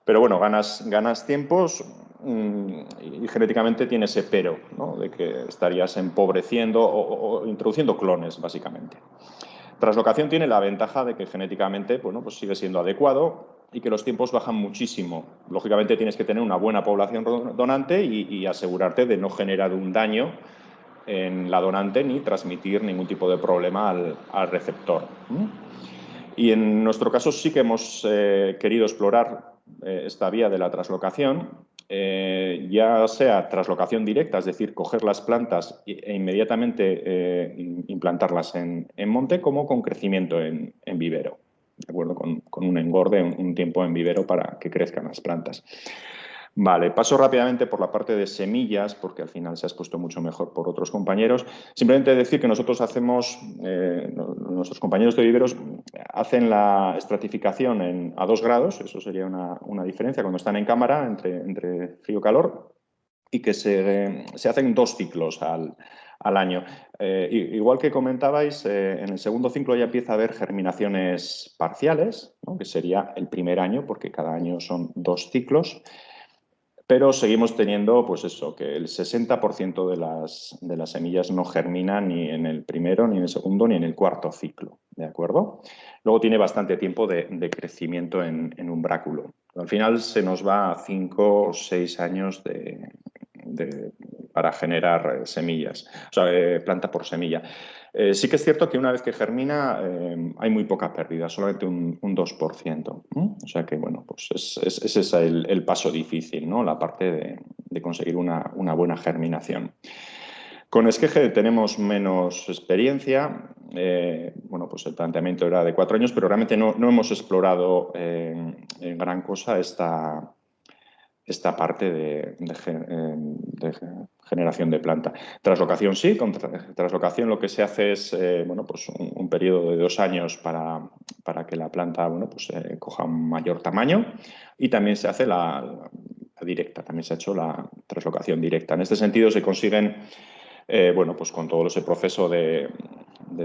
C: pero bueno, ganas tiempos y genéticamente tiene ese pero, ¿no? De que estarías empobreciendo o introduciendo clones, básicamente. Traslocación tiene la ventaja de que genéticamente bueno, pues sigue siendo adecuado y que los tiempos bajan muchísimo. Lógicamente tienes que tener una buena población donante y asegurarte de no generar un daño en la donante ni transmitir ningún tipo de problema al receptor. Y en nuestro caso sí que hemos querido explorar esta vía de la traslocación, ya sea traslocación directa, es decir, coger las plantas e inmediatamente implantarlas en monte, como con crecimiento en vivero, ¿de acuerdo? Con un engorde, un tiempo en vivero para que crezcan las plantas. Vale, paso rápidamente por la parte de semillas, porque al final se ha expuesto mucho mejor por otros compañeros. Simplemente decir que nosotros hacemos, nuestros compañeros de viveros hacen la estratificación a 2 grados, eso sería una diferencia cuando están en cámara entre frío-calor, y que se hacen 2 ciclos al año. Igual que comentabais, en el segundo ciclo ya empieza a haber germinaciones parciales, ¿no? Que sería el primer año, porque cada año son 2 ciclos. Pero seguimos teniendo, pues eso, que el 60% de las semillas no germinan ni en el primero, ni en el segundo, ni en el cuarto ciclo, ¿de acuerdo? Luego tiene bastante tiempo de crecimiento en umbráculo. Al final se nos va a 5 o 6 años para generar semillas, o sea, planta por semilla. Sí que es cierto que una vez que germina hay muy poca pérdida, solamente un 2%. O sea que, bueno, pues es ese el paso difícil, ¿no? La parte de conseguir una buena germinación. Con esqueje tenemos menos experiencia. Bueno, pues el planteamiento era de 4 años, pero realmente no hemos explorado en gran cosa esta parte de generación de planta. Traslocación sí, con traslocación lo que se hace es bueno, pues un periodo de 2 años para que la planta bueno, pues, coja un mayor tamaño, y también se hace la directa, también se ha hecho la traslocación directa. En este sentido se consiguen, bueno, pues con todo ese proceso de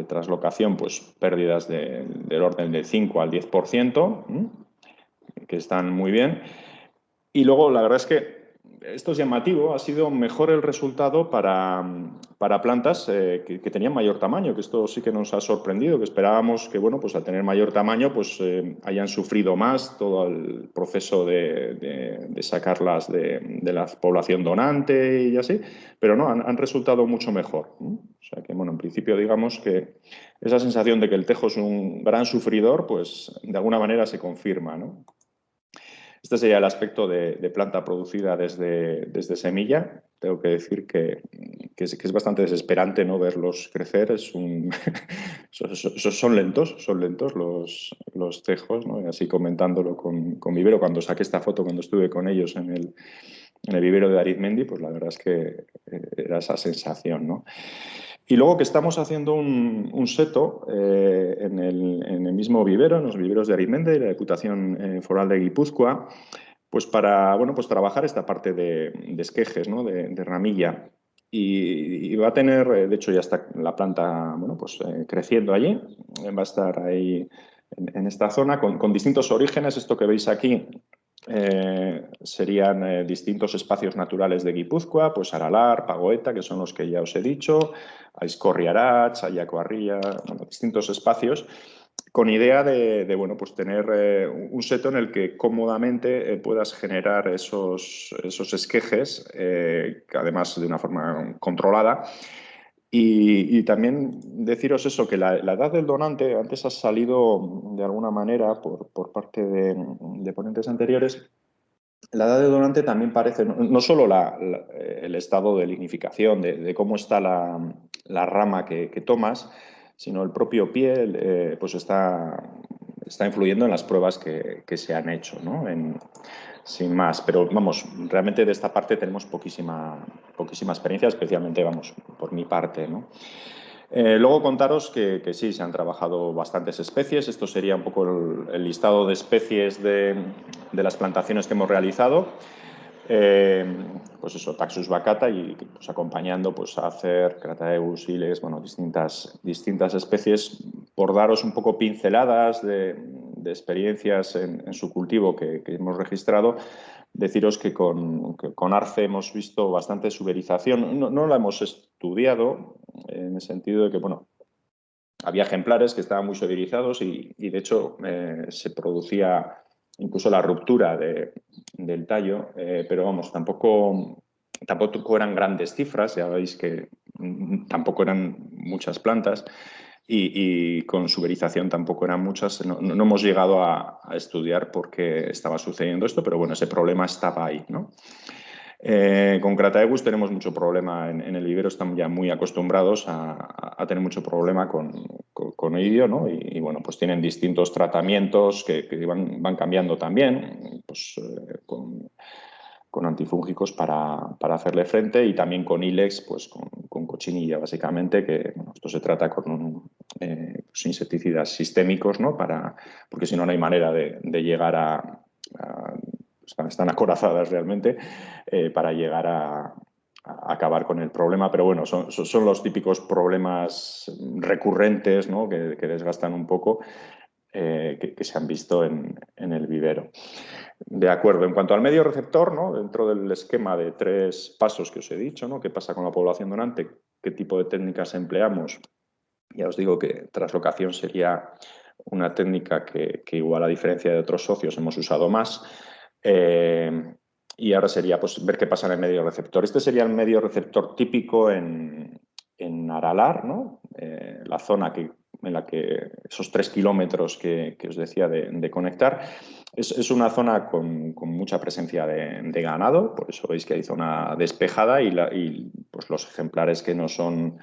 C: traslocación, pues pérdidas del orden del 5 al 10%, que están muy bien. Y luego, la verdad es que esto es llamativo, ha sido mejor el resultado para plantas que tenían mayor tamaño, que esto sí que nos ha sorprendido, que esperábamos que, bueno, pues al tener mayor tamaño, pues hayan sufrido más todo el proceso de sacarlas de la población donante y así, pero no, han resultado mucho mejor. O sea que, bueno, en principio digamos que esa sensación de que el tejo es un gran sufridor, pues de alguna manera se confirma, ¿no? Este sería el aspecto de planta producida desde semilla. Tengo que decir que es bastante desesperante, ¿no?, verlos crecer. Son lentos los tejos, ¿no? Y así comentándolo con vivero, cuando saqué esta foto, cuando estuve con ellos en el vivero de Arizmendi, pues la verdad es que era esa sensación, ¿no? Y luego que estamos haciendo un seto en el mismo vivero, en los viveros de Arizmendi, la Diputación Foral de Guipúzcoa, pues para, bueno, pues trabajar esta parte de esquejes, ¿no?, de ramilla. Y va a tener, de hecho ya está la planta, bueno, pues creciendo allí, va a estar ahí en esta zona con distintos orígenes. Esto que veis aquí serían distintos espacios naturales de Guipúzcoa, pues Aralar, Pagoeta, que son los que ya os he dicho, Aizkorri-Aratz, Ayakoarria, bueno, distintos espacios, con idea de bueno, pues tener un seto en el que cómodamente puedas generar esos esquejes, que además de una forma controlada. Y también deciros eso, que la edad del donante, antes ha salido de alguna manera por parte de ponentes anteriores. La edad del donante también parece, no solo el estado de lignificación, de cómo está la rama que tomas, sino el propio pie, pues está influyendo en las pruebas que se han hecho, ¿no? Sin más. Pero vamos, realmente de esta parte tenemos poquísima experiencia, especialmente, vamos, por mi parte, ¿no? Luego contaros que sí, se han trabajado bastantes especies. Esto sería un poco el listado de especies de las plantaciones que hemos realizado. Pues eso, Taxus baccata, y pues acompañando pues Acer, Crataegus, Ilex, bueno, distintas especies, por daros un poco pinceladas de experiencias en su cultivo que hemos registrado. Deciros que con Arce hemos visto bastante suberización. No la hemos estudiado en el sentido de que, bueno, había ejemplares que estaban muy suberizados y de hecho se producía incluso la ruptura del tallo, pero vamos, tampoco eran grandes cifras, ya veis que tampoco eran muchas plantas y con suberización tampoco eran muchas. No hemos llegado a estudiar por qué estaba sucediendo esto, pero bueno, ese problema estaba ahí, ¿no? Con Crataegus tenemos mucho problema en el vivero, estamos ya muy acostumbrados a tener mucho problema con ello, ¿no? Y bueno, pues tienen distintos tratamientos que van cambiando también, pues con antifúngicos para hacerle frente, y también con Ilex, pues con cochinilla, básicamente, que bueno, esto se trata con pues insecticidas sistémicos, ¿no? Porque si no, no hay manera de llegar están acorazadas realmente, para llegar a acabar con el problema. Pero bueno, son los típicos problemas recurrentes, ¿no?, que desgastan un poco, que se han visto en el vivero. De acuerdo. En cuanto al medio receptor, ¿no?, dentro del esquema de 3 pasos que os he dicho, ¿no?, qué pasa con la población donante, qué tipo de técnicas empleamos. Ya os digo que traslocación sería una técnica que igual, a diferencia de otros socios, hemos usado más. Y ahora sería pues ver qué pasa en el medio receptor. Este sería el medio receptor típico en Aralar, ¿no? La zona en la que esos 3 kilómetros que os decía de conectar. Es una zona con mucha presencia de ganado, por eso veis que hay zona despejada y pues los ejemplares que no son,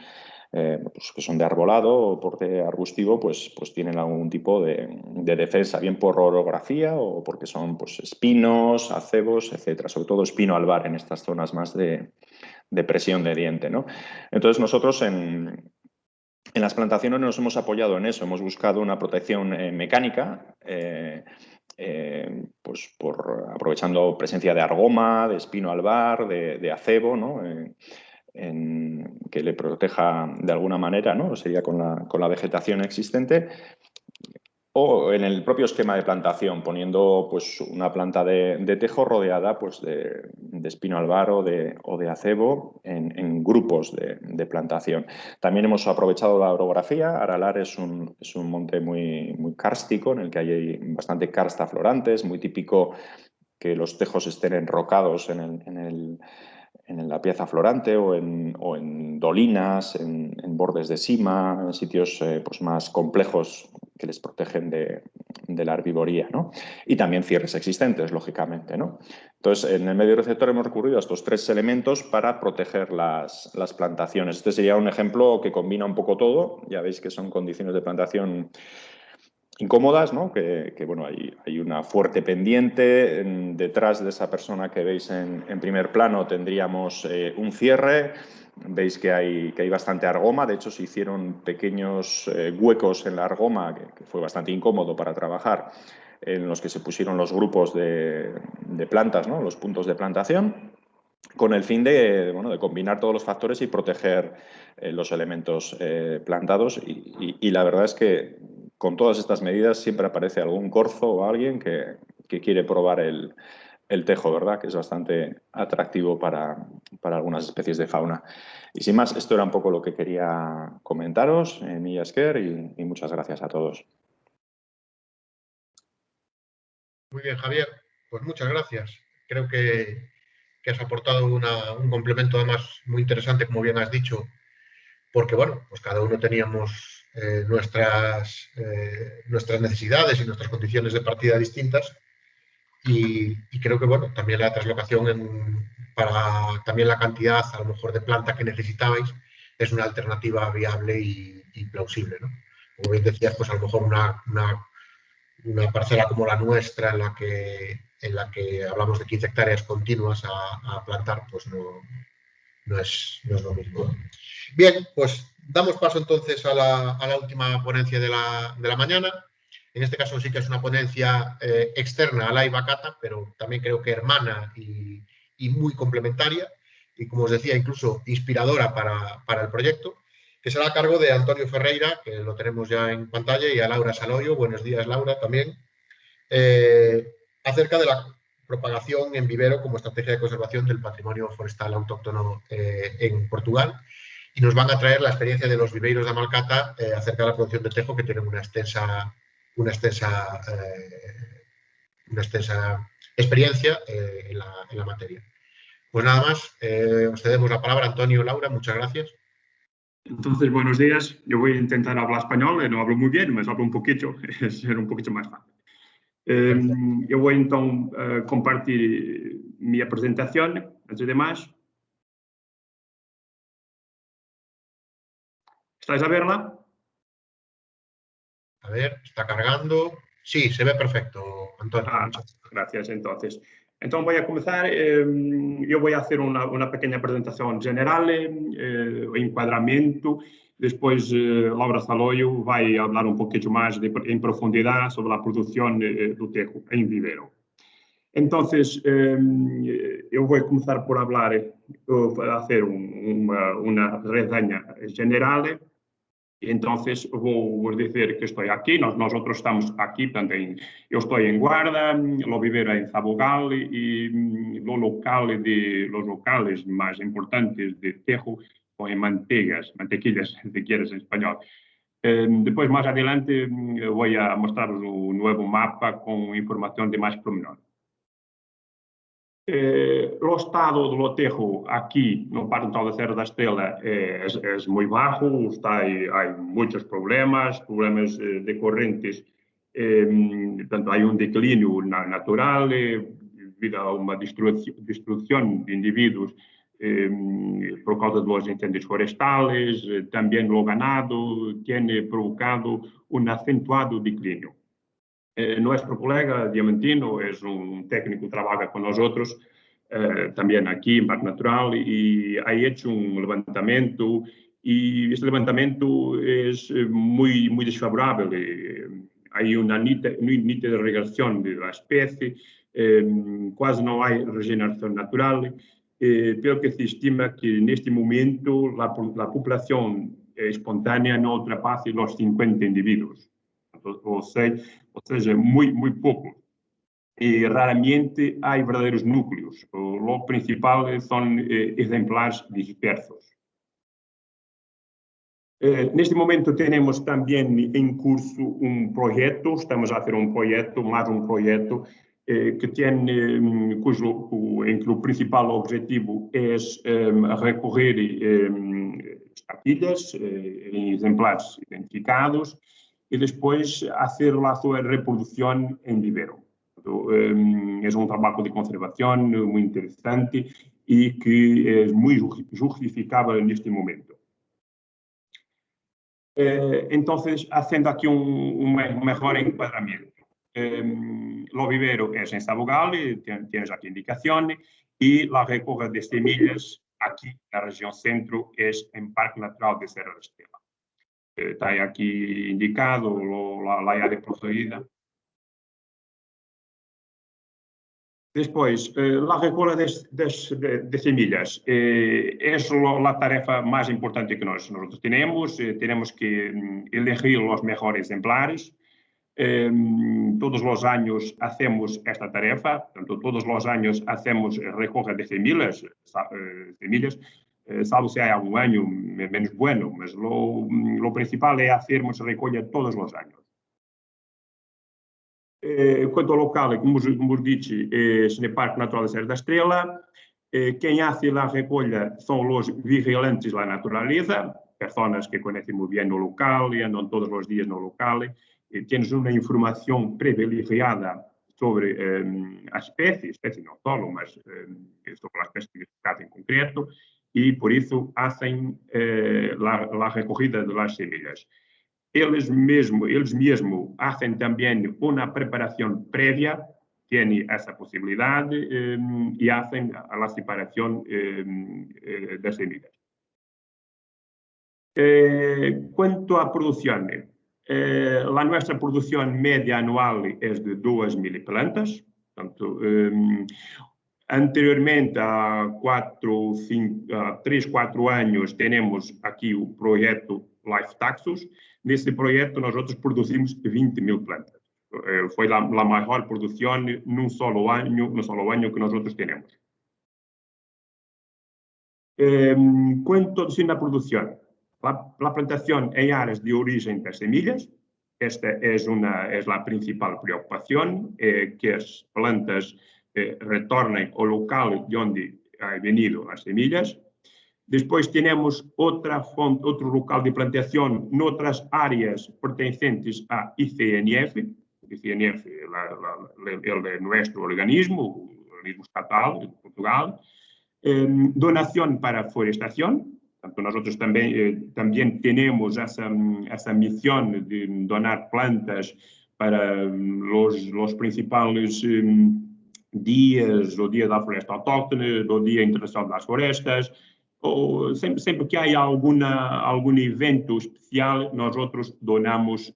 C: pues que son de arbolado o porte arbustivo, pues tienen algún tipo de defensa, bien por orografía o porque son pues espinos, acebos, etcétera. Sobre todo espino albar en estas zonas más de presión de diente, ¿no? Entonces nosotros en las plantaciones nos hemos apoyado en eso, hemos buscado una protección mecánica, pues aprovechando presencia de argoma, de espino albar, de acebo, ¿no? Que le proteja de alguna manera, ¿no? Sería con la vegetación existente. O en el propio esquema de plantación, poniendo pues una planta de tejo rodeada pues de espino albar o de acebo en grupos de plantación. También hemos aprovechado la orografía. Aralar es un monte muy kárstico, en el que hay bastante karsta florante. Es muy típico que los tejos estén enrocados en la pieza florante o en dolinas, en bordes de sima, en sitios pues más complejos que les protegen de la herbivoría, ¿no? Y también cierres existentes, lógicamente, ¿no? Entonces, en el medio receptor hemos recurrido a estos 3 elementos para proteger las plantaciones. Este sería un ejemplo que combina un poco todo. Ya veis que son condiciones de plantación incómodas, ¿no? Bueno, hay una fuerte pendiente. Detrás de esa persona que veis en primer plano tendríamos un cierre. Veis que hay bastante argoma. De hecho, se hicieron pequeños huecos en la argoma, que fue bastante incómodo para trabajar, en los que se pusieron los grupos de plantas, ¿no? Los puntos de plantación, con el fin de combinar todos los factores y proteger los elementos plantados. Y la verdad es que con todas estas medidas siempre aparece algún corzo o alguien que quiere probar el tejo, ¿verdad? Que es bastante atractivo para algunas especies de fauna. Y sin más, esto era un poco lo que quería comentaros, Milla Esker, y muchas gracias a todos.
A: Muy bien, Javier. Pues muchas gracias. Creo que has aportado un complemento además muy interesante, como bien has dicho, porque bueno, pues cada uno teníamos nuestras necesidades y nuestras condiciones de partida distintas, y creo que bueno, también la traslocación para también la cantidad a lo mejor de planta que necesitabais es una alternativa viable y plausible, ¿no? Como bien decías, pues a lo mejor una parcela como la nuestra, en la que hablamos de 15 hectáreas continuas a plantar, pues no es lo mismo. Bien, pues damos paso entonces a la última ponencia de la mañana. En este caso sí que es una ponencia externa a la IBACATA, pero también creo que hermana y muy complementaria, y como os decía, incluso inspiradora para el proyecto, que será a cargo de Antonio Ferreira, que lo tenemos ya en pantalla, y a Laura Saloio. Buenos días, Laura, también. Acerca de la propagación en vivero como estrategia de conservación del patrimonio forestal autóctono en Portugal, y nos van a traer la experiencia de los viveiros de Amalcata acerca de la producción de tejo, que tienen una extensa experiencia en la materia. Pues nada más, os cedemos la palabra, Antonio, Laura, muchas gracias.
D: Entonces, buenos días. Yo voy a intentar hablar español, no hablo muy bien, mas hablo un poquito, ser un poquito más fácil. Eu vou então compartilhar minha apresentação, antes de mais. ¿Estáis a verla?
A: A ver, está cargando. Sí, se ve perfecto, Antonio.
D: Gracias, entonces. Então, voy a comenzar. Eu vou fazer uma pequena apresentação geral, enquadramento. Después, Laura Saloio vai falar um pouquinho mais em profundidade sobre a produção do tejo em vivero. Entonces, eu vou começar por falar, fazer uma resenha geral. Entonces, vou dizer que estou aqui, nós outros estamos aqui, portanto, eu estou em Guarda, o vivero em Sabugal, e os locales mais importantes de tejo son en mantequillas, si quieres, en español. Después, más adelante, voy a mostraros un nuevo mapa con información de más pormenor. O estado do tejo aquí no Parque Natural da Serra da Estrela es muy bajo, hay muchos problemas decorrentes, tanto hay un declinio natural debido a una destrucción de individuos por causa de los incendios forestales, también lo ganado tiene provocado un acentuado declinio. Nuestro colega Diamantino es un técnico que trabaja con nosotros también aquí en Parque Natural y ha hecho un levantamiento, y este levantamiento es muy desfavorable. Hay una nítida regresión de la especie, casi no hay regeneración natural, pero que se estima que en este momento la población espontánea no ultrapase los 50 individuos. O seja, muy poco. Y raramente hay verdaderos núcleos. Lo principal son ejemplares dispersos. En este momento tenemos también en curso un proyecto, estamos a hacer un proyecto, más un proyecto que tiene, en que el principal objetivo es recoger estampillas en ejemplares identificados y después hacer la su reproducción en vivero. Es un trabajo de conservación muy interesante y que es muy justificable en este momento. Entonces, haciendo aquí un mejor encuadramiento. Lo vivero es en Sabugal, tienes aquí indicaciones, y la recoge de semillas aquí en la región centro es en Parque Natural de Serra da Estrela. Está aquí indicado la área procedida. Después, la recola de semillas es la tarefa más importante que nosotros tenemos. Tenemos que elegir los mejores ejemplares. Todos los años hacemos esta tarefa, tanto todos los años hacemos recoja de semillas, salvo si hay algún año menos bueno, pero lo principal es hacermos recolla todos los años. Quanto ao local, como vos disse, é o Parque Natural da Serra da Estrela. Quem hace a recolha são os vigilantes da natureza, pessoas que conhecem muito bem o local e andam todos os dias no local. Temos uma informação privilegiada sobre as espécies não só, mas sobre as espécies em concreto, e por isso fazem a recolhida das semillas. Eles mesmos hacen también una preparación previa, tienen esa posibilidad y hacen la separación de semillas. Cuanto a producción, la nuestra producción media anual es de 2.000 plantas. Tanto, anteriormente, a 3, 4 años, tenemos aquí el proyecto Life Taxus. Nesse projeto, nós produzimos 20.000 plantas. Foi a maior produção num solo ano que nós temos. Quanto à produção, a plantação em áreas de origem das semillas. Esta é a principal preocupação, que as plantas retornem ao local de onde han venido as semillas. Después tenemos otro local de plantación en otras áreas pertenecientes a ICNF. ICNF es el de nuestro organismo estatal de Portugal. Donación para forestación. Tanto nosotros también tenemos esa misión de donar plantas para los principales días, o Dia da Floresta Autóctone, o Dia Internacional das Florestas. Ou sempre que há algum evento especial, nós donamos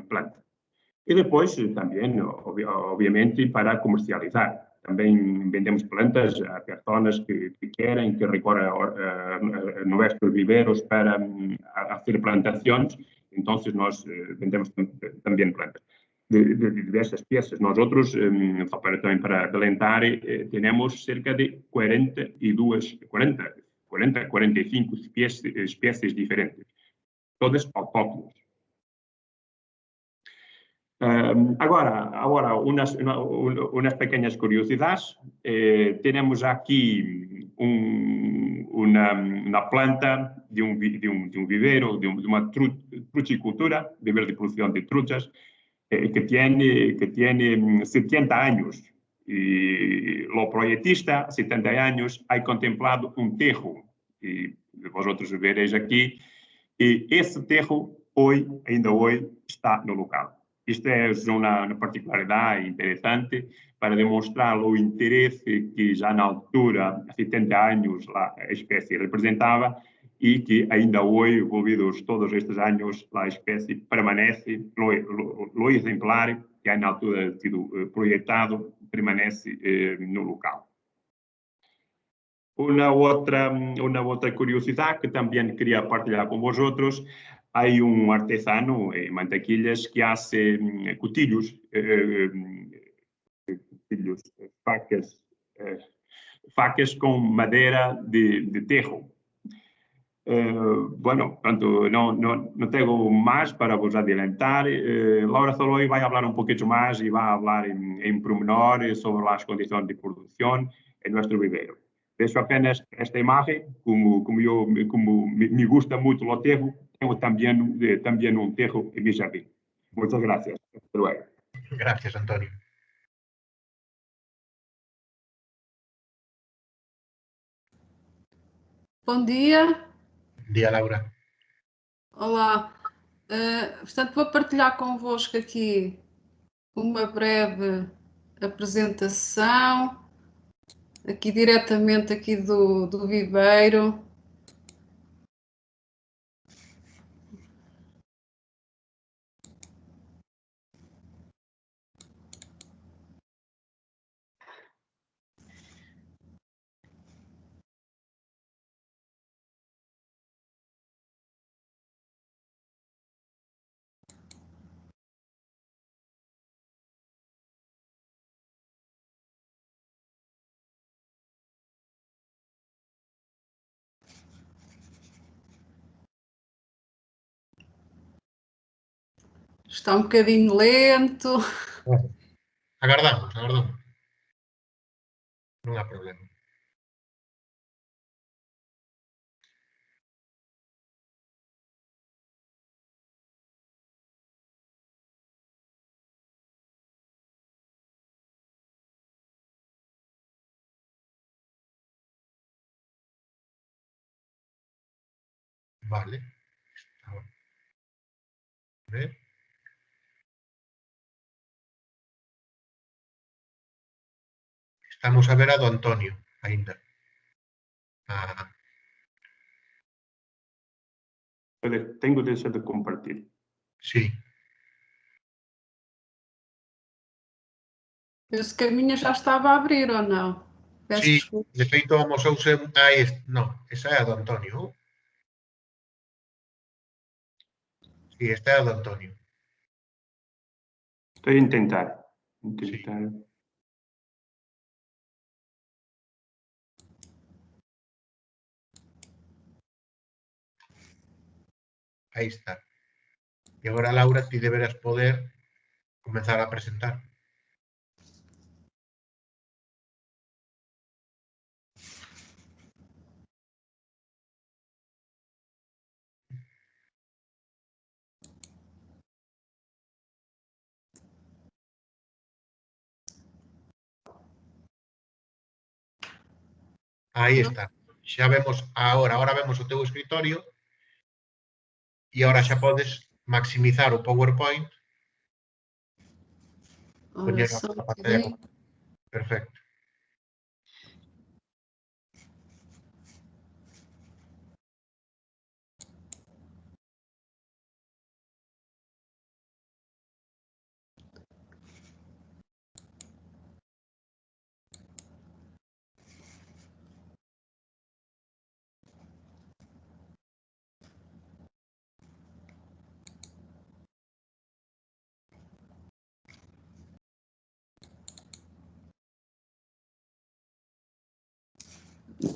D: planta. E depois, também, obviamente, para comercializar. Também vendemos plantas a pessoas que querem, que recorrem a nossos viveros para fazer plantações. Então, nós vendemos também plantas de diversas peças. Nós, também para adelantar, temos cerca de 45 especies diferentes, todas autóctonas. Agora unas pequeñas curiosidades. Tenemos aquí una planta de un vivero, de una truchicultura, vivero de producción de truchas, que tiene 70 años. Y lo proyectista, 70 años, ha contemplado un tejo. Y vosotros veréis aquí. Y ese tejo, ainda hoy, está no local. Esta es una particularidad interesante para demostrar o interés que já na altura, há 70 anos, a espécie representava e que ainda hoje, envolvidos todos estes anos, a espécie permanece, o exemplar que na altura sido projetado, permanece no local. Uma outra curiosidade que também queria partilhar com vosotros. Hay un artesano en Mantequillas que hace cutillos, facas con madera de tejo. Bueno, tanto no tengo más para vos adelantar. Laura Zaloy va a hablar un poquito más y va a hablar en pormenor sobre las condiciones de producción en nuestro vivero. Deixo apenas esta imagen, como me gusta mucho lo tejo, tengo también un tejo en mi jardín. Muchas gracias. Hasta luego.
A: Gracias, Antonio.
E: Bom dia.
A: Buen día, Laura.
E: Olá. Portanto, vou partilhar convosco aqui uma breve apresentação, aqui diretamente aqui do viveiro. Está um bocadinho lento.
A: Agardamos. Non hai problema. Vale. A ver. Estamos a ver a do Antonio, aínda.
D: Tenho o desejo de compartir.
A: Sí.
E: Penso que a minha já estava a abrir, ou não? Peço
A: Sí,
E: desculpa.
A: de feito amosouse... Non, esa é a do Antonio. Sí, esta é a do Antonio.
D: Estou a tentar.
A: Aí está. E agora, Laura, ti deberás poder comenzar a presentar. Aí está. Xa vemos agora vemos o teu escritorio e agora xa podes maximizar o PowerPoint.
E: Ora, só um bocadinho.
A: Perfecto.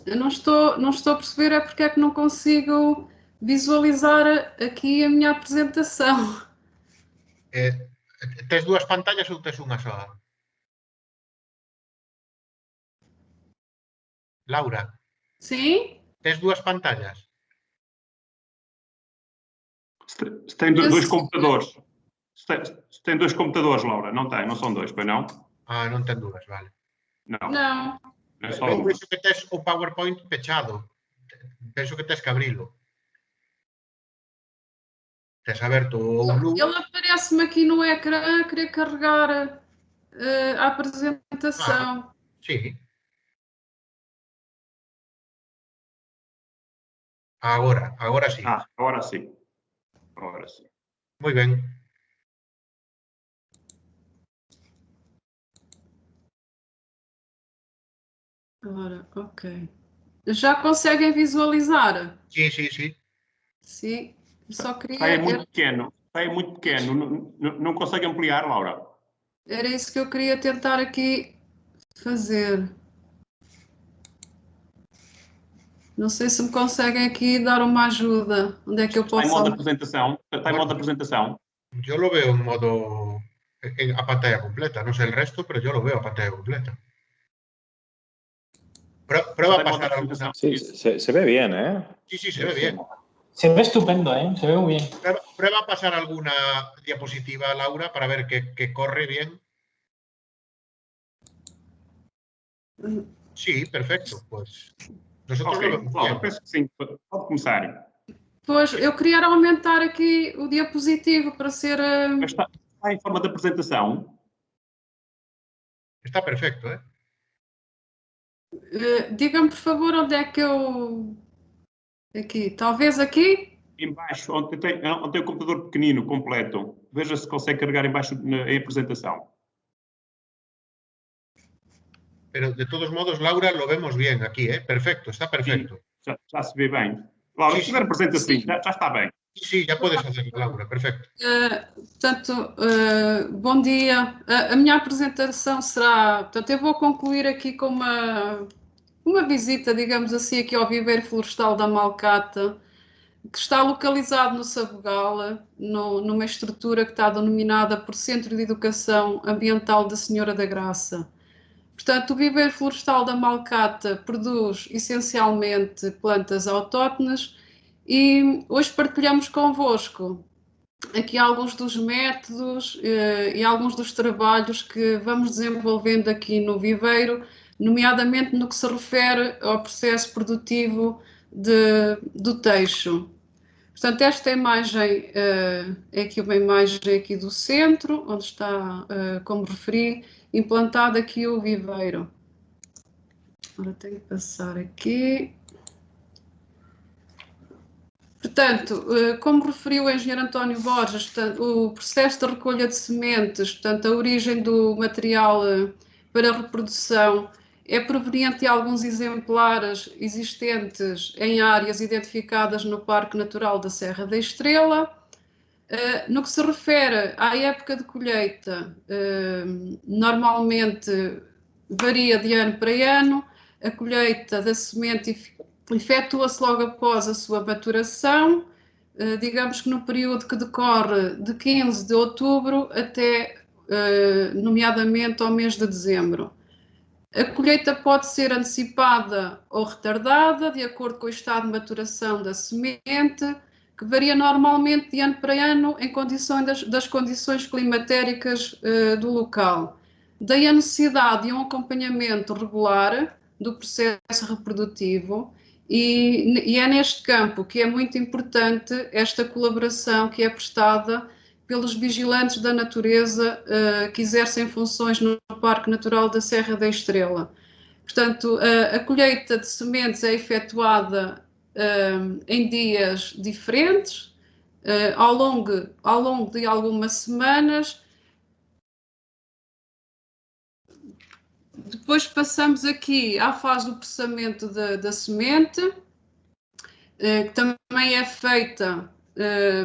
E: Eu não estou a perceber é porque é que não consigo visualizar aqui a minha apresentação.
A: Tes dúas pantallas ou tes unha só? Laura,
E: Sim?
A: tes dúas pantallas?
D: Se tem dois computadores. Se tem dois computadores, Laura. Não tem, não são dois, pois não?
A: Non ten dúas, vale.
D: Não.
E: Não.
D: É só
A: Eu
D: uma.
A: penso que tes o PowerPoint pechado. Penso que tes que abrilo. Tes aberto o Outlook.
E: Ele aparece-me aqui no ecrã a querer carregar a apresentação.
A: Sí. Agora sí.
D: Agora sim. Agora sim.
A: Moi ben.
E: Ora, ok. Já conseguem visualizar?
A: Sí, sí, sí.
E: Sim. Só
D: Está
E: queria...
D: aí muito pequeno. Está aí muito pequeno. Não consegue ampliar, Laura?
E: Era isso que eu queria tentar aqui fazer. Não sei se me conseguem aqui dar uma ajuda. Onde é que eu
D: Está em
E: posso...
D: modo de apresentação? Está em modo de apresentação?
A: Yo lo veo en modo... a pantalla completa. No sé el resto, pero yo lo veo a pantalla completa. Prueba a pasar alguna...
C: Sí, se ve bien, ¿eh?
A: Sí, sí, se ve bien.
B: Se ve estupendo, ¿eh? Se ve muy bien.
A: Prueba a pasar alguna diapositiva, Laura, para ver que corre bien. Sí, perfecto. Pues nosotros lo vemos
D: Laura,
A: bien.
D: penso que sim. Pode começar.
E: Pois, eu queria aumentar aqui o diapositivo para ser...
D: Mas está em forma de apresentação.
A: Está perfecto, ¿eh?
E: Diga-me, por favor, onde é que eu... Aqui, talvez aqui?
D: Embaixo, onde tem o computador pequenino, completo. Veja se consegue carregar embaixo em apresentação.
A: Pero de todos modos, Laura, lo vemos bien aquí, ¿eh? Perfecto, está perfecto.
D: Sim, já se vê bem. Laura,
A: Sim,
D: se tiver apresenta assim, já está bem.
A: Sí, ya puedes hacerlo, Laura, perfecto.
E: Portanto, bom dia. A minha apresentação será... Portanto, eu vou concluir aqui com uma visita, digamos assim, aqui ao Viveiro Florestal da Malcata, que está localizado no Sabugal, numa estrutura que está denominada por Centro de Educação Ambiental da Senhora da Graça. Portanto, o Viveiro Florestal da Malcata produz essencialmente plantas autóctones e hoje partilhamos convosco aqui alguns dos métodos e alguns dos trabalhos que vamos desenvolvendo aqui no viveiro, nomeadamente no que se refere ao processo produtivo do teixo. Portanto, esta imagem é aqui uma imagem aqui do centro, onde está, como referi, implantado aqui o viveiro. Agora tenho que passar aqui. Portanto, como referiu o engenheiro António Borges, portanto, o processo de recolha de sementes, portanto, a origem do material para reprodução é proveniente de alguns exemplares existentes em áreas identificadas no Parque Natural da Serra da Estrela. No que se refere à época de colheita, normalmente varia de ano para ano. A colheita da semente efetua-se logo após a sua maturação, digamos que no período que decorre de 15 de outubro até, nomeadamente, ao mês de dezembro. A colheita pode ser antecipada ou retardada, de acordo com o estado de maturação da semente, que varia normalmente de ano para ano em condições das condições climatéricas do local. Daí a necessidade de um acompanhamento regular do processo reprodutivo e é neste campo que é muito importante esta colaboração que é prestada pelos vigilantes da natureza que exercem funções no Parque Natural da Serra da Estrela. Portanto, a colheita de sementes é efetuada em dias diferentes, ao longo de algumas semanas. Depois passamos aqui à fase do processamento da semente, que também é feita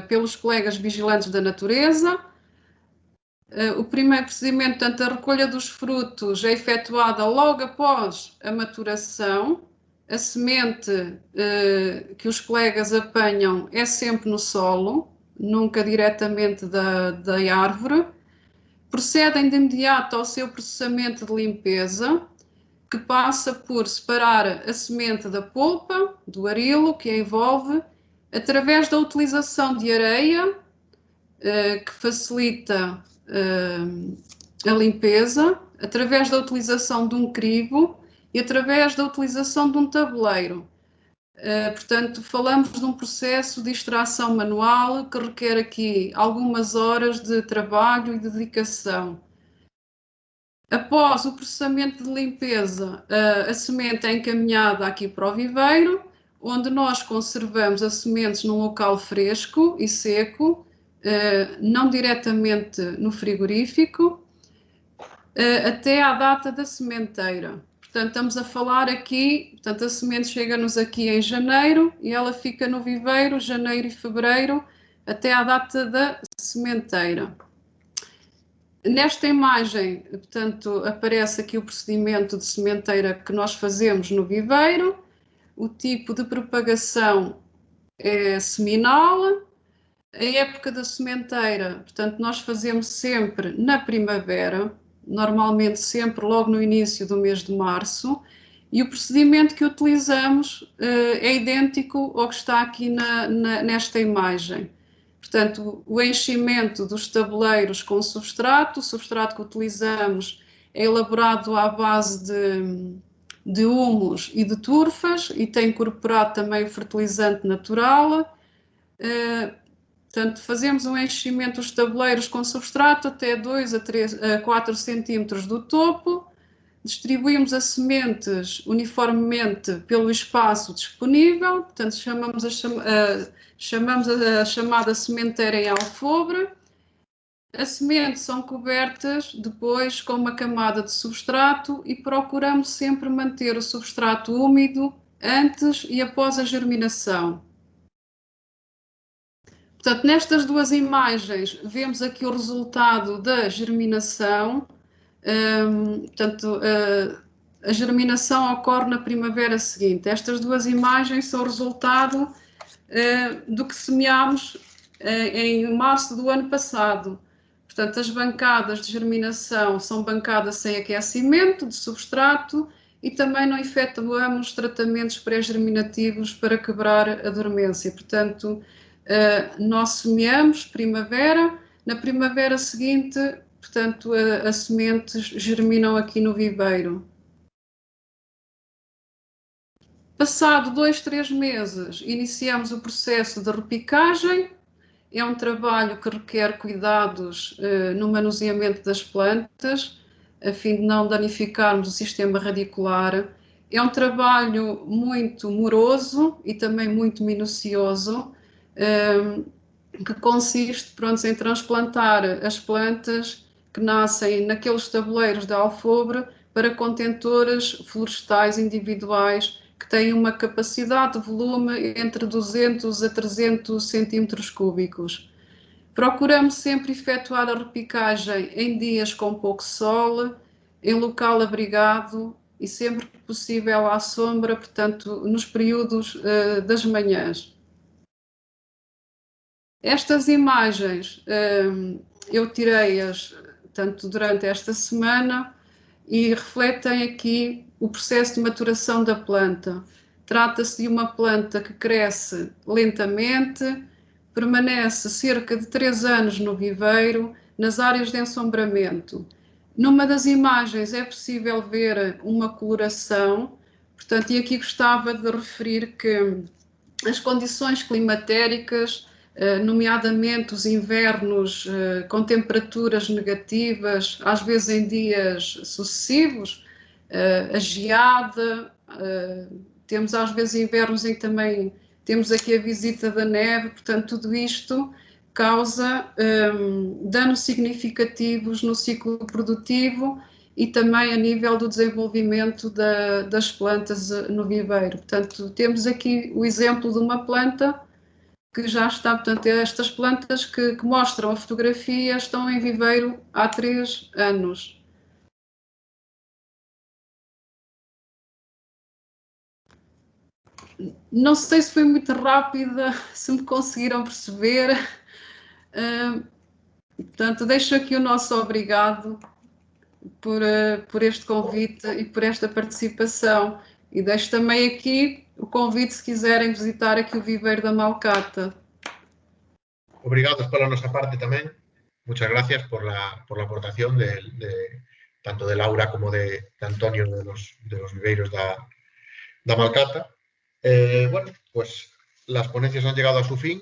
E: pelos colegas vigilantes da natureza. O primeiro procedimento, portanto, a recolha dos frutos é efetuada logo após a maturação. A semente que os colegas apanham é sempre no solo, nunca diretamente da árvore. Procedem de imediato ao seu processamento de limpeza, que passa por separar a semente da polpa, do arilo que a envolve, através da utilização de areia, que facilita a limpeza, através da utilização de um crivo e através da utilização de um tabuleiro. Portanto, falamos de um processo de extração manual que requer aqui algumas horas de trabalho e de dedicação. Após o processamento de limpeza, a semente é encaminhada aqui para o viveiro, onde nós conservamos as sementes num local fresco e seco, não diretamente no frigorífico, até à data da sementeira. Portanto, estamos a falar aqui, portanto, a semente chega-nos aqui em janeiro e ela fica no viveiro, janeiro e fevereiro, até à data da sementeira. Nesta imagem, portanto, aparece aqui o procedimento de sementeira que nós fazemos no viveiro. O tipo de propagação é seminal. A época da sementeira, portanto, nós fazemos sempre na primavera, normalmente sempre logo no início do mês de março, E o procedimento que utilizamos é idêntico ao que está aqui nesta imagem. Portanto, o enchimento dos tabuleiros com substrato, o substrato que utilizamos é elaborado à base de humus e de turfas e tem incorporado também o fertilizante natural. Portanto, fazemos um enchimento dos tabuleiros com substrato até 2 a 4 centímetros do topo, distribuímos as sementes uniformemente pelo espaço disponível, portanto, chamamos a chamada sementeira em alfobre. As sementes são cobertas depois com uma camada de substrato e procuramos sempre manter o substrato úmido antes e após a germinação. Portanto, nestas duas imagens, vemos aqui o resultado da germinação. Portanto, a germinação ocorre na primavera seguinte. Estas duas imagens são o resultado do que semeámos em março do ano passado. Portanto, as bancadas de germinação são bancadas sem aquecimento de substrato e também não efetuamos tratamentos pré-germinativos para quebrar a dormência. Portanto, nós semeamos primavera, na primavera seguinte, portanto, as sementes germinam aqui no viveiro. Passado 2, 3 meses, iniciamos o processo de repicagem. É um trabalho que requer cuidados no manuseamento das plantas, a fim de não danificarmos o sistema radicular. É um trabalho muito moroso e também muito minucioso, que consiste, pronto, em transplantar as plantas que nascem naqueles tabuleiros de alfobre para contentores florestais individuais que têm uma capacidade de volume entre 200 a 300 centímetros cúbicos. Procuramos sempre efetuar a repicagem em dias com pouco sol, em local abrigado e sempre que possível à sombra, portanto, nos períodos das manhãs. Estas imagens eu tirei-as tanto durante esta semana e refletem aqui o processo de maturação da planta. Trata-se de uma planta que cresce lentamente, permanece cerca de 3 anos no viveiro, nas áreas de ensombramento. Numa das imagens é possível ver uma coloração, portanto, e aqui gostava de referir que as condições climatéricas, nomeadamente os invernos com temperaturas negativas, às vezes em dias sucessivos, a geada, temos às vezes invernos em que também temos aqui a visita da neve, portanto tudo isto causa danos significativos no ciclo produtivo e também a nível do desenvolvimento das plantas no viveiro. Portanto, temos aqui o exemplo de uma planta que já está, portanto, estas plantas que mostram a fotografia estão em viveiro há 3 anos. Não sei se foi muito rápida, se me conseguiram perceber. Portanto, deixo aqui o nosso obrigado por este convite e por esta participação. E deixo também aqui o convite se quiserem visitar aqui o viveiro da Malcata.
A: Obrigados por nuestra parte también. Muchas gracias por la aportación tanto de Laura como de Antonio de los viveiros da Malcata. Bueno, pues las ponencias han llegado a su fin.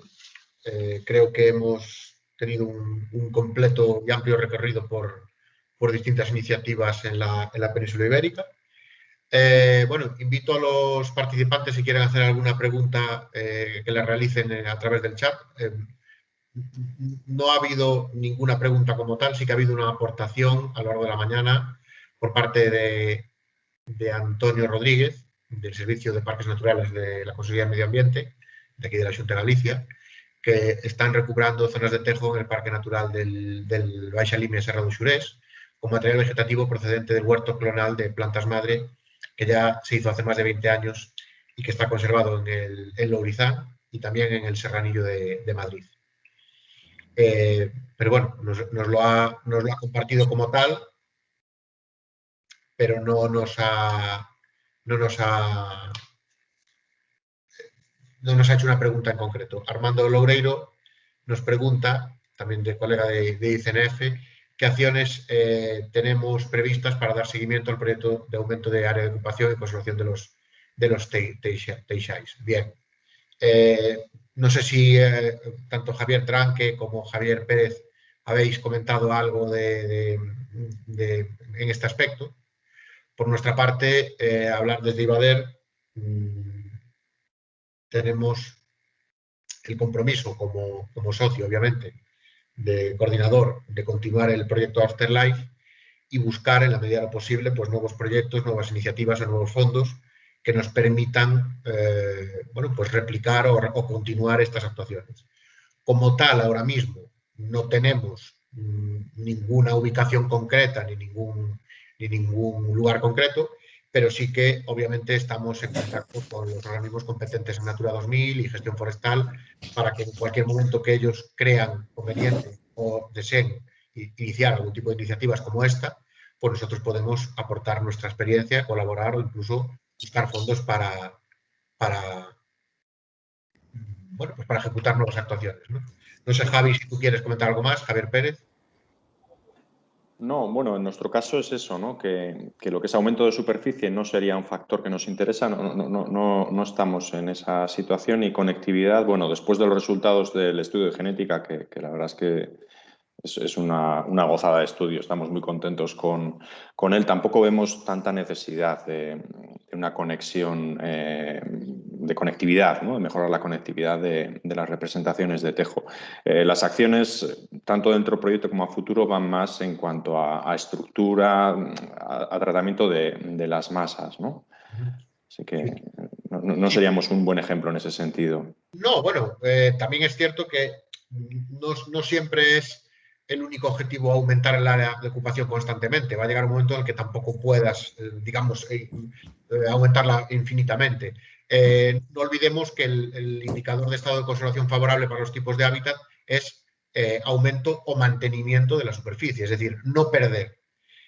A: Creo que hemos tenido un completo y amplio recorrido por distintas iniciativas en la península ibérica. Bueno, invito a los participantes si quieren hacer alguna pregunta que la realicen a través del chat. No ha habido ninguna pregunta como tal, sí que ha habido una aportación a lo largo de la mañana por parte de Antonio Rodríguez, del Servicio de Parques Naturales de la Consejería de Medio Ambiente, de aquí de la Xunta de Galicia, que están recuperando zonas de tejo en el Parque Natural del Baixa Limia Serra do Xurés, con material vegetativo procedente del huerto clonal de plantas madre, que ya se hizo hace más de 20 años y que está conservado en Lourizán y también en el Serranillo de Madrid. Pero bueno, nos lo ha compartido como tal, pero no nos ha no nos ha hecho una pregunta en concreto. Armando Loureiro nos pregunta, también de colega de ICNF, qué acciones tenemos previstas para dar seguimiento al proyecto de aumento de área de ocupación y conservación de los Teixais. Bien. No sé si tanto Javier Tranque como Javier Pérez habéis comentado algo en este aspecto. Por nuestra parte, hablar desde IBADER, tenemos el compromiso como socio, obviamente, de coordinador, de continuar el proyecto Afterlife y buscar, en la medida de lo posible, pues nuevos proyectos, nuevas iniciativas o nuevos fondos que nos permitan bueno, pues replicar o continuar estas actuaciones. Como tal, ahora mismo no tenemos ninguna ubicación concreta ni ningún lugar concreto, pero sí que obviamente estamos en contacto con los organismos competentes en Natura 2000 y gestión forestal para que en cualquier momento que ellos crean conveniente o deseen iniciar algún tipo de iniciativas como esta, pues nosotros podemos aportar nuestra experiencia, colaborar o incluso buscar fondos para bueno, pues para ejecutar nuevas actuaciones, ¿no? No sé, Javi, si tú quieres comentar algo más. Javier Pérez.
C: No, bueno, en nuestro caso es eso, ¿no? Que lo que es aumento de superficie no sería un factor que nos interesa, no estamos en esa situación, y conectividad, bueno, después de los resultados del estudio de genética, que la verdad es que es una gozada de estudio, estamos muy contentos con él. Tampoco vemos tanta necesidad de una conexión, de conectividad, ¿no? De mejorar la conectividad de las representaciones de tejo. Las acciones, tanto dentro del proyecto como a futuro, van más en cuanto a estructura, a tratamiento de las masas, ¿no? Así que no seríamos un buen ejemplo en ese sentido.
A: No, bueno, también es cierto que no siempre es el único objetivo aumentar el área de ocupación constantemente. Va a llegar un momento en el que tampoco puedas, digamos, aumentarla infinitamente. No olvidemos que el indicador de estado de conservación favorable para los tipos de hábitat es aumento o mantenimiento de la superficie, es decir, no perder.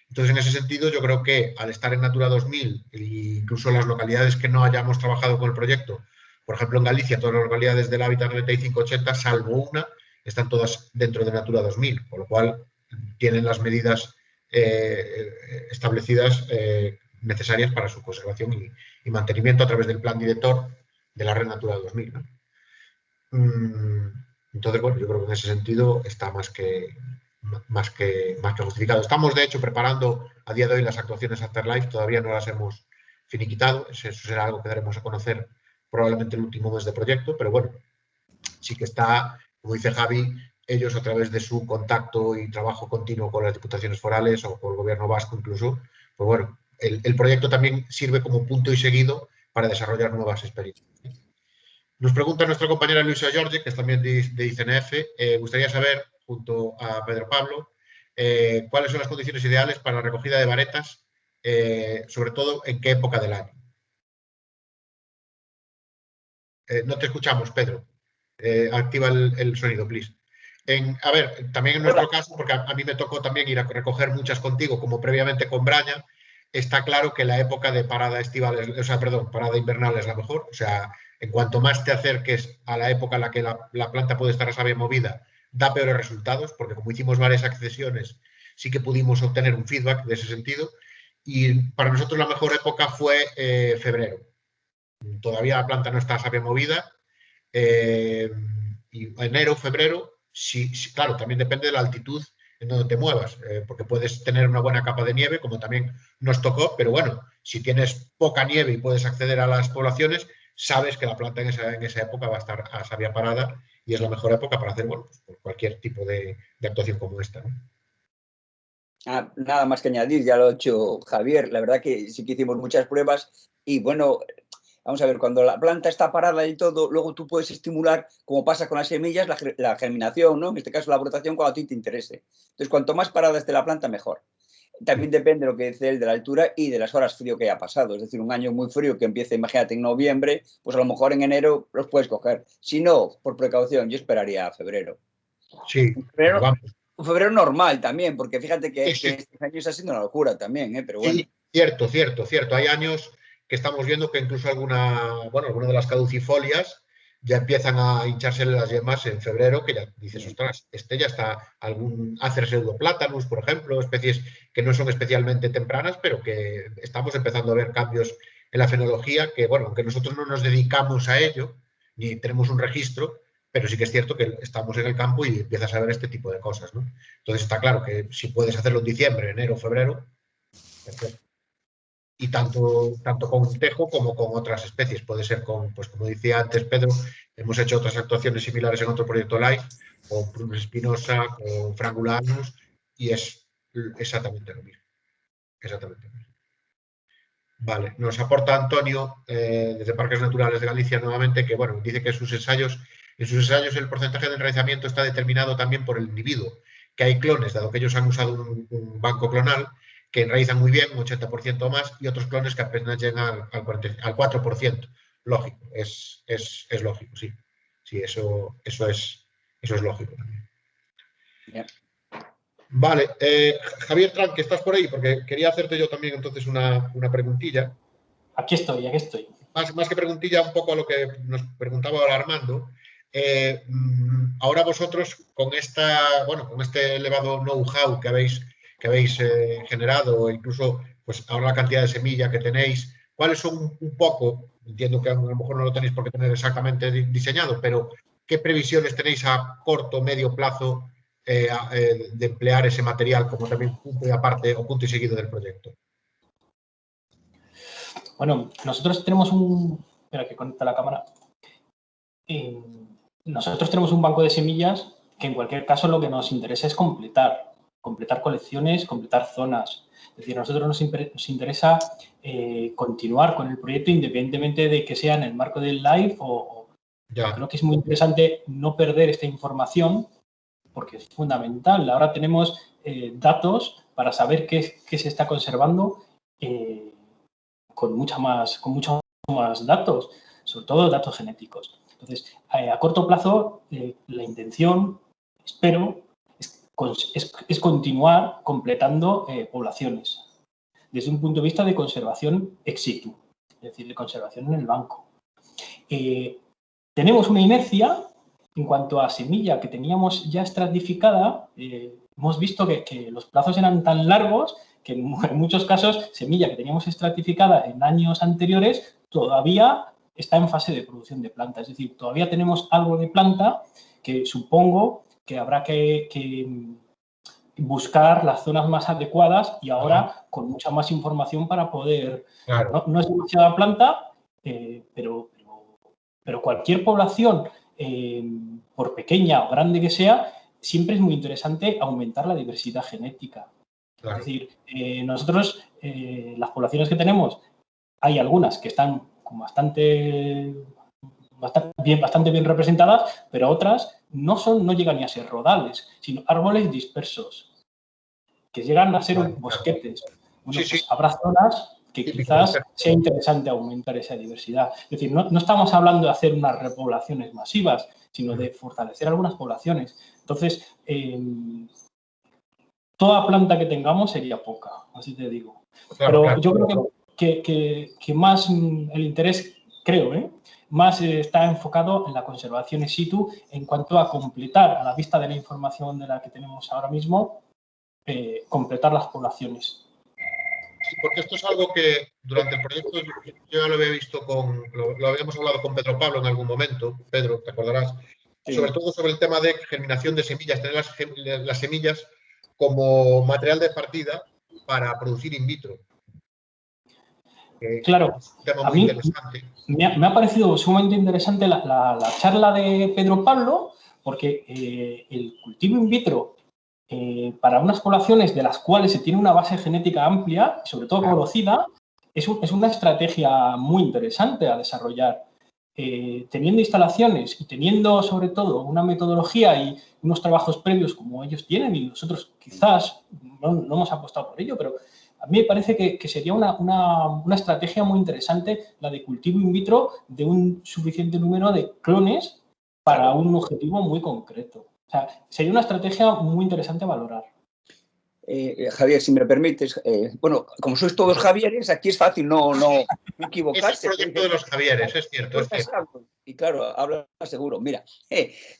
A: Entonces, en ese sentido, yo creo que al estar en Natura 2000, e incluso en las localidades que no hayamos trabajado con el proyecto, por ejemplo, en Galicia, todas las localidades del hábitat 9580, salvo una, están todas dentro de Natura 2000, con lo cual tienen las medidas establecidas necesarias para su conservación y mantenimiento a través del plan director de la red Natura 2000, ¿no? Entonces, bueno, yo creo que en ese sentido está más que justificado. Estamos, de hecho, preparando a día de hoy las actuaciones Afterlife, todavía no las hemos finiquitado, eso será algo que daremos a conocer probablemente el último mes de proyecto, pero bueno, sí que está, como dice Javi, ellos a través de su contacto y trabajo continuo con las diputaciones forales o con el gobierno vasco incluso, pues bueno, el proyecto también sirve como punto y seguido para desarrollar nuevas experiencias. Nos pregunta nuestra compañera Luisa Jorge, que es también de ICNF, gustaría saber, junto a Pedro Pablo, cuáles son las condiciones ideales para la recogida de varetas, sobre todo en qué época del año. No te escuchamos, Pedro. Activa el sonido, please. A ver, también en nuestro caso, porque a mí me tocó también ir a recoger muchas contigo, como previamente con Braña, está claro que la época de parada estival, parada invernal es la mejor. O sea, en cuanto más te acerques a la época en la que la planta puede estar a savia movida, da peores resultados, porque como hicimos varias accesiones, sí que pudimos obtener un feedback de ese sentido. Y para nosotros la mejor época fue febrero. Todavía la planta no está a savia movida. Y enero, febrero, sí, claro, también depende de la altitud en donde te muevas, porque puedes tener una buena capa de nieve, como también nos tocó, pero bueno, si tienes poca nieve y puedes acceder a las poblaciones, sabes que la planta en esa época va a estar a savia parada y es la mejor época para hacer, bueno, pues cualquier tipo de actuación como esta, ¿no?
F: Nada más que añadir, ya lo ha hecho Javier. La verdad que sí que hicimos muchas pruebas y bueno, vamos a ver, cuando la planta está parada y todo, luego tú puedes estimular, como pasa con las semillas, la germinación, ¿no? En este caso la brotación, cuando a ti te interese. Entonces, cuanto más parada esté la planta, mejor. También depende de lo que dice él, de la altura y de las horas frío que haya pasado. Es decir, un año muy frío que empiece, imagínate, en noviembre, pues a lo mejor en enero los puedes coger. Si no, por precaución, yo esperaría a febrero.
A: Sí,
F: febrero,
A: vamos.
F: Un febrero normal también, porque fíjate que,
A: sí.
F: que estos años ha sido una locura también, pero bueno.
A: Sí, cierto. Hay años que estamos viendo que incluso alguna de las caducifolias ya empiezan a hincharse las yemas en febrero, que ya dices, ostras, ya está Acer pseudoplátanus, por ejemplo, especies que no son especialmente tempranas, pero que estamos empezando a ver cambios en la fenología, que bueno, aunque nosotros no nos dedicamos a ello, ni tenemos un registro, pero sí que es cierto que estamos en el campo y empiezas a ver este tipo de cosas, ¿no? Entonces está claro que si puedes hacerlo en diciembre, enero, febrero, perfecto. Y tanto con tejo como con otras especies. Puede ser con, pues como decía antes Pedro, hemos hecho otras actuaciones similares en otro proyecto LIFE, con Prunus spinosa, con Frangulanus, y es exactamente lo mismo. Exactamente lo mismo. Vale, nos aporta Antonio, desde Parques Naturales de Galicia nuevamente, que bueno, dice que en sus ensayos el porcentaje de enraizamiento está determinado también por el individuo, que hay clones, dado que ellos han usado un banco clonal, que enraizan muy bien, un 80% o más, y otros clones que apenas llegan al 4%. Lógico, es lógico, sí. Sí, eso es lógico también.
F: Yeah.
A: Vale, Javier Tran, que estás por ahí, porque quería hacerte yo también entonces una preguntilla.
B: Aquí estoy.
A: Más que preguntilla, un poco a lo que nos preguntaba ahora Armando. Ahora vosotros, con este elevado know-how que habéis generado, incluso pues ahora la cantidad de semilla que tenéis, ¿cuáles son un poco, entiendo que a lo mejor no lo tenéis por qué tener exactamente diseñado, pero qué previsiones tenéis a corto o medio plazo de emplear ese material como también punto y aparte o punto y seguido del proyecto?
B: Bueno, nosotros tenemos espera que conecta la cámara. Nosotros tenemos un banco de semillas que en cualquier caso lo que nos interesa es completar colecciones, completar zonas. Es decir, a nosotros nos interesa continuar con el proyecto independientemente de que sea en el marco del LIFE o creo que es muy interesante no perder esta información porque es fundamental. Ahora tenemos datos para saber qué se está conservando con muchos más datos, sobre todo datos genéticos. Entonces, a corto plazo, la intención, espero, es continuar completando poblaciones desde un punto de vista de conservación ex situ, es decir, de conservación en el banco. Tenemos una inercia en cuanto a semilla que teníamos ya estratificada. Hemos visto que los plazos eran tan largos que en muchos casos semilla que teníamos estratificada en años anteriores todavía está en fase de producción de planta. Es decir, todavía tenemos algo de planta que supongo que habrá que buscar las zonas más adecuadas y ahora con mucha más información para poder... Claro. No es demasiada planta, pero cualquier población, por pequeña o grande que sea, siempre es muy interesante aumentar la diversidad genética. Claro. Es decir, nosotros, las poblaciones que tenemos, hay algunas que están bastante bien representadas, pero otras no llegan ni a ser rodales, sino árboles dispersos, que llegan a ser bosquetes. Bueno, sí. Pues habrá zonas que quizás sea interesante aumentar esa diversidad. Es decir, no estamos hablando de hacer unas repoblaciones masivas, sino de fortalecer algunas poblaciones. Entonces, toda planta que tengamos sería poca, así te digo. Claro, pero yo creo que más el interés, más está enfocado en la conservación in situ en cuanto a completar, a la vista de la información de la que tenemos ahora mismo, completar las poblaciones.
A: Sí, porque esto es algo que durante el proyecto yo ya lo había visto lo habíamos hablado con Pedro Pablo en algún momento, Pedro, te acordarás, sí. Sobre todo sobre el tema de germinación de semillas, tener las semillas como material de partida para producir in vitro.
B: Claro,
A: es un tema muy interesante.
B: Me ha parecido sumamente interesante la charla de Pedro Pablo, porque el cultivo in vitro para unas poblaciones de las cuales se tiene una base genética amplia, sobre todo conocida, es una estrategia muy interesante a desarrollar. Teniendo instalaciones y teniendo sobre todo una metodología y unos trabajos previos como ellos tienen, y nosotros quizás no hemos apostado por ello, pero a mí me parece que sería una estrategia muy interesante la de cultivo in vitro de un suficiente número de clones para un objetivo muy concreto. O sea, sería una estrategia muy interesante a valorar.
F: Javier, si me permites, bueno, como sois todos Javieres, aquí es fácil no equivocarse.
A: Es el proyecto de los Javieres, es cierto.
F: Y claro, habla seguro. Mira,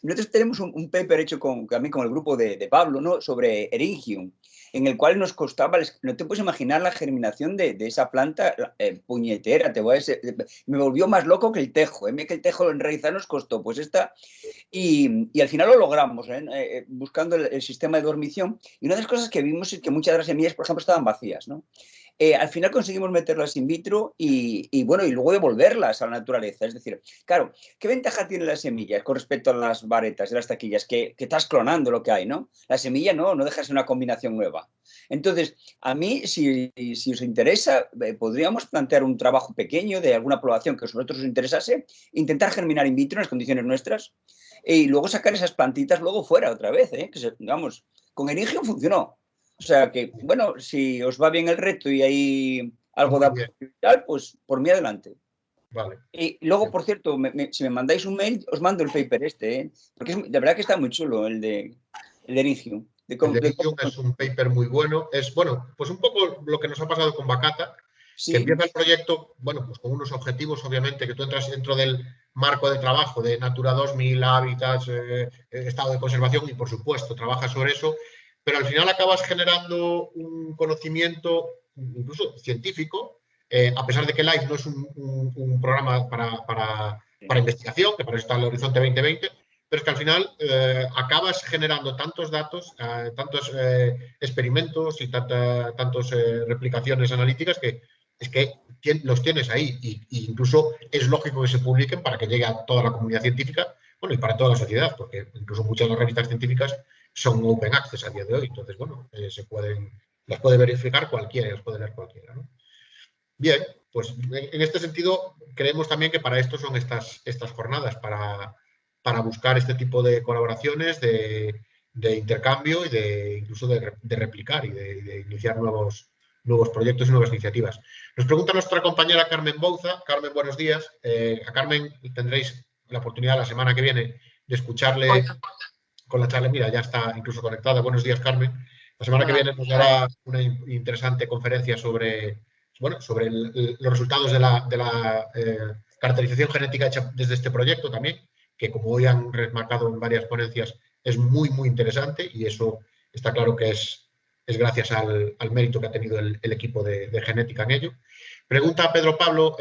F: nosotros tenemos un paper hecho también con el grupo de Pablo, ¿no? Sobre Eryngium, en el cual nos costaba, no te puedes imaginar la germinación de esa planta puñetera, me volvió más loco que el tejo, que el tejo en enraizar nos costó, pues esta, y al final lo logramos, buscando el sistema de dormición, y una de las cosas que vimos es que muchas de las semillas, por ejemplo, estaban vacías, ¿no? Al final conseguimos meterlas in vitro y luego devolverlas a la naturaleza. Es decir, claro, ¿qué ventaja tienen las semillas con respecto a las varetas y las taquillas? Que estás clonando lo que hay, ¿no? La semilla no deja de ser una combinación nueva. Entonces, a mí, si os interesa, podríamos plantear un trabajo pequeño de alguna población que a vosotros os interesase, intentar germinar in vitro en las condiciones nuestras y luego sacar esas plantitas luego fuera otra vez, digamos, con Eryngium funcionó. O sea que, bueno, si os va bien el reto y hay algo de apoyo, pues por mí adelante.
A: Vale.
F: Y luego, por cierto, si me mandáis un mail, os mando el paper porque de verdad que está muy chulo el de Eryngium.
A: El de Eryngium es un paper muy bueno. Es, bueno, pues un poco lo que nos ha pasado con Bacata, que empieza el proyecto, bueno, pues con unos objetivos, obviamente, que tú entras dentro del marco de trabajo de Natura 2000, hábitats, estado de conservación y, por supuesto, trabajas sobre eso. Pero al final acabas generando un conocimiento, incluso científico, a pesar de que LIFE no es un programa para investigación, que para eso está el Horizonte 2020, pero es que al final acabas generando tantos datos, tantos experimentos y tantas replicaciones analíticas que es que los tienes ahí y incluso es lógico que se publiquen para que llegue a toda la comunidad científica, bueno, y para toda la sociedad, porque incluso muchas de las revistas científicas son open access a día de hoy. Entonces, bueno, las puede verificar cualquiera, las puede leer cualquiera, ¿no? Bien, pues en este sentido creemos también que para esto son estas jornadas, para buscar este tipo de colaboraciones, de intercambio y incluso de replicar y de iniciar nuevos proyectos y nuevas iniciativas. Nos pregunta nuestra compañera Carmen Bouza. Carmen, buenos días. A Carmen tendréis la oportunidad la semana que viene de escucharle con la charla. Mira, ya está incluso conectada. Buenos días, Carmen. La semana que viene nos dará una interesante conferencia sobre los resultados de la caracterización genética hecha desde este proyecto también, que como hoy han remarcado en varias ponencias, es muy, muy interesante y eso está claro que es gracias al mérito que ha tenido el equipo de genética en ello. Pregunta a Pedro Pablo,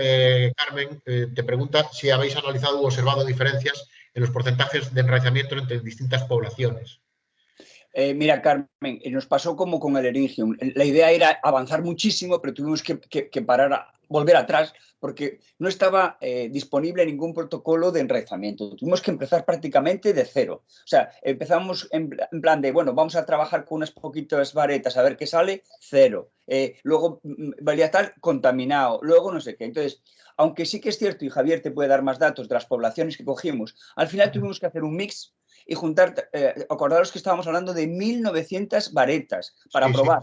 A: Carmen, te pregunta si habéis analizado u observado diferencias en los porcentajes de enraizamiento entre distintas poblaciones.
F: Mira, Carmen, nos pasó como con el Eryngium. La idea era avanzar muchísimo, pero tuvimos que parar, volver atrás, porque no estaba disponible ningún protocolo de enraizamiento. Tuvimos que empezar prácticamente de cero. O sea, empezamos en plan de, bueno, vamos a trabajar con unas poquitas varetas, a ver qué sale, cero. Luego valía tal, contaminado, luego no sé qué. Entonces, aunque sí que es cierto, y Javier te puede dar más datos de las poblaciones que cogimos, al final tuvimos que hacer un mix y juntar, acordaros que estábamos hablando de 1900 varetas para probar.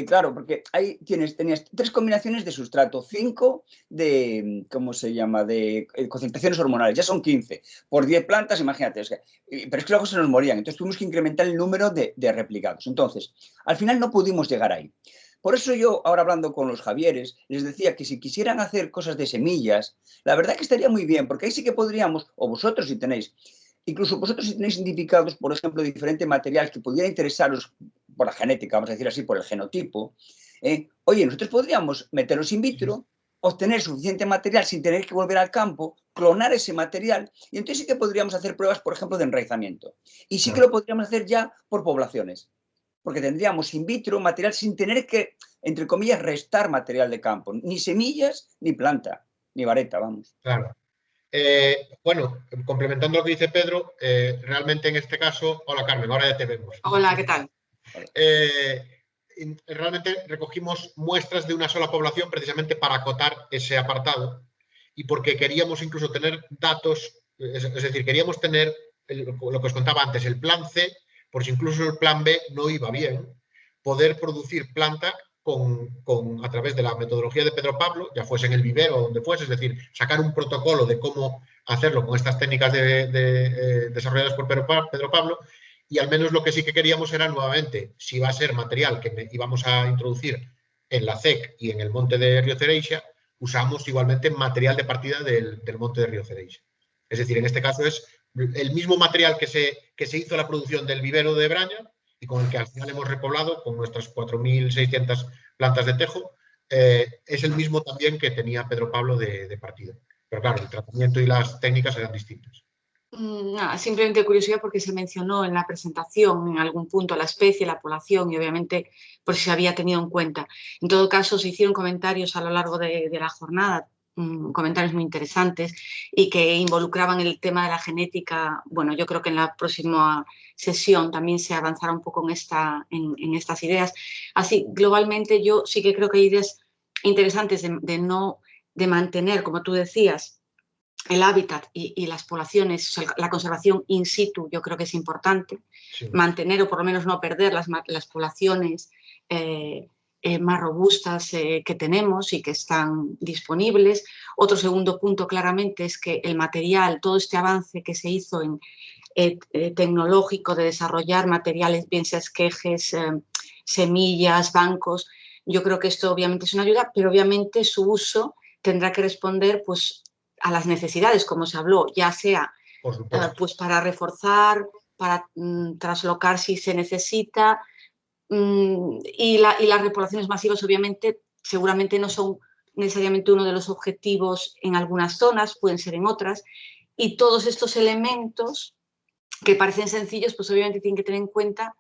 F: Claro, porque ahí tenías 3 combinaciones de sustrato, 5 de, ¿cómo se llama?, de concentraciones hormonales, ya son 15. Por 10 plantas, imagínate. Pero es que luego se nos morían, entonces tuvimos que incrementar el número de replicados. Entonces, al final no pudimos llegar ahí. Por eso yo, ahora hablando con los Javieres, les decía que si quisieran hacer cosas de semillas, la verdad que estaría muy bien, porque ahí sí que podríamos, o vosotros si tenéis, incluso vosotros si tenéis identificados, por ejemplo, diferentes materiales que pudiera interesaros por la genética, vamos a decir así, por el genotipo, oye, nosotros podríamos meterlos in vitro, obtener suficiente material sin tener que volver al campo, clonar ese material, y entonces sí que podríamos hacer pruebas, por ejemplo, de enraizamiento. Y sí que lo podríamos hacer ya por poblaciones, porque tendríamos in vitro material sin tener que, entre comillas, restar material de campo, ni semillas, ni planta, ni vareta, vamos.
A: Claro. Bueno, complementando lo que dice Pedro, realmente en este caso, hola Carmen, ahora ya te vemos.
G: Hola, ¿qué tal?
A: Realmente recogimos muestras de una sola población precisamente para acotar ese apartado y porque queríamos incluso tener datos, es decir, queríamos tener lo que os contaba antes, el plan C, por si incluso el plan B no iba bien, poder producir planta a través de la metodología de Pedro Pablo, ya fuese en el vivero o donde fuese, es decir, sacar un protocolo de cómo hacerlo con estas técnicas desarrolladas por Pedro Pablo Y al menos lo que sí que queríamos era nuevamente, si va a ser material que íbamos a introducir en la CEC y en el monte de Río Cereixa, usamos igualmente material de partida del monte de Río Cereixa. Es decir, en este caso es el mismo material que se hizo la producción del vivero de Braña y con el que al final hemos repoblado con nuestras 4.600 plantas de tejo, es el mismo también que tenía Pedro Pablo de partida. Pero claro, el tratamiento y las técnicas eran distintas.
G: Simplemente curiosidad porque se mencionó en la presentación en algún punto la especie, la población y obviamente por si se había tenido en cuenta. En todo caso, se hicieron comentarios a lo largo de la jornada, comentarios muy interesantes y que involucraban el tema de la genética. Bueno, yo creo que en la próxima sesión también se avanzará un poco en estas ideas. Así, globalmente yo sí que creo que hay ideas interesantes de mantener, como tú decías, el hábitat y las poblaciones, o sea, la conservación in situ, yo creo que es importante. Sí. Mantener o por lo menos no perder las poblaciones más robustas que tenemos y que están disponibles. Otro segundo punto claramente es que el material, todo este avance que se hizo en tecnológico de desarrollar materiales, bien sea esquejes, semillas, bancos, yo creo que esto obviamente es una ayuda, pero obviamente su uso tendrá que responder pues a las necesidades, como se habló, ya sea pues para reforzar, para traslocar si se necesita, y las repoblaciones masivas obviamente seguramente no son necesariamente uno de los objetivos en algunas zonas, pueden ser en otras, y todos estos elementos que parecen sencillos, pues obviamente tienen que tener en cuenta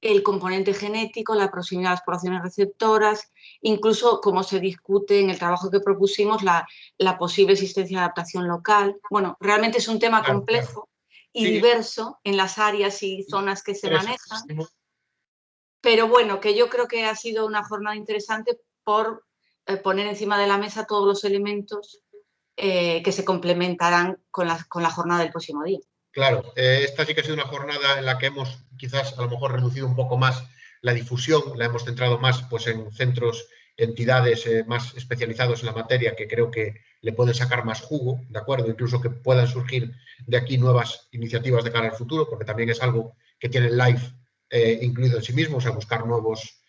G: el componente genético, la proximidad a las poblaciones receptoras, incluso como se discute en el trabajo que propusimos, la posible existencia de adaptación local. Bueno, realmente es un tema complejo y diverso en las áreas y zonas que se manejan, pero bueno, que yo creo que ha sido una jornada interesante por poner encima de la mesa todos los elementos que se complementarán con la jornada del próximo día.
A: Claro, esta sí que ha sido una jornada en la que hemos quizás a lo mejor reducido un poco más la difusión, la hemos centrado más pues, en centros, entidades más especializados en la materia que creo que le pueden sacar más jugo, ¿de acuerdo? Incluso que puedan surgir de aquí nuevas iniciativas de cara al futuro, porque también es algo que tiene el LIFE incluido en sí mismo, o sea, buscar nuevos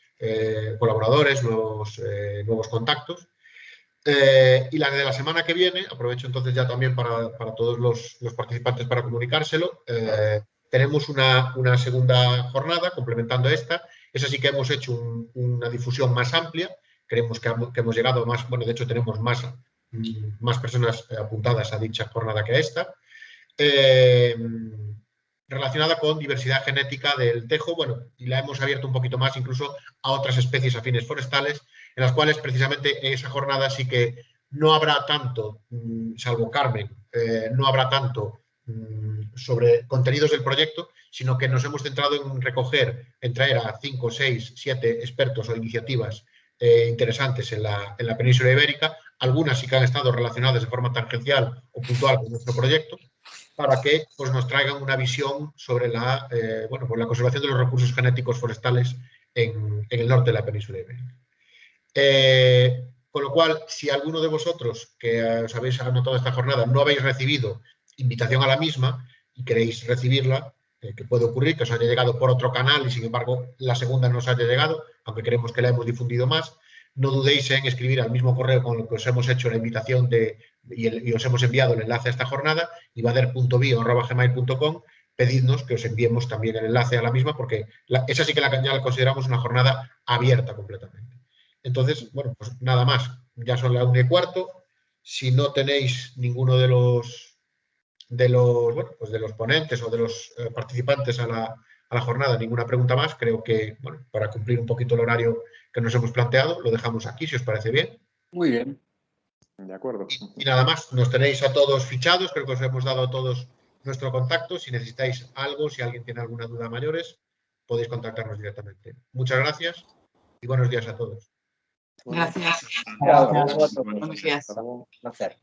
A: colaboradores, nuevos contactos. Y la de la semana que viene, aprovecho entonces ya también para todos los participantes para comunicárselo, tenemos una segunda jornada complementando esta. Esa sí que hemos hecho una difusión más amplia, creemos que hemos llegado más, bueno, de hecho tenemos más personas apuntadas a dicha jornada que a esta, relacionada con diversidad genética del tejo, bueno, y la hemos abierto un poquito más incluso a otras especies afines forestales, en las cuales precisamente en esa jornada sí que no habrá tanto, salvo Carmen, no habrá tanto sobre contenidos del proyecto, sino que nos hemos centrado en traer a 5, 6, 7 expertos o iniciativas interesantes en la península ibérica, algunas sí que han estado relacionadas de forma tangencial o puntual con nuestro proyecto, para que pues, nos traigan una visión sobre la conservación de los recursos genéticos forestales en el norte de la península ibérica. Con lo cual, si alguno de vosotros que os habéis anotado esta jornada no habéis recibido invitación a la misma y queréis recibirla, que puede ocurrir que os haya llegado por otro canal y sin embargo la segunda no os haya llegado, aunque creemos que la hemos difundido más, no dudéis en escribir al mismo correo con el que os hemos hecho la invitación y os hemos enviado el enlace a esta jornada, ivader.bio@gmail.com. Pedidnos que os enviemos también el enlace a la misma porque esa sí que ya la consideramos una jornada abierta completamente. Entonces, bueno, pues nada más. Ya son las 1:15. Si no tenéis ninguno de los ponentes o de los participantes a la jornada ninguna pregunta más, creo que, bueno, para cumplir un poquito el horario que nos hemos planteado, lo dejamos aquí, si os parece bien.
F: Muy bien.
C: De acuerdo.
A: Y nada más, nos tenéis a todos fichados, creo que os hemos dado a todos nuestro contacto. Si necesitáis algo, si alguien tiene alguna duda mayores, podéis contactarnos directamente. Muchas gracias y buenos días a todos.
G: Gracias.
B: Gracias.
G: Buenos días.
F: Un placer.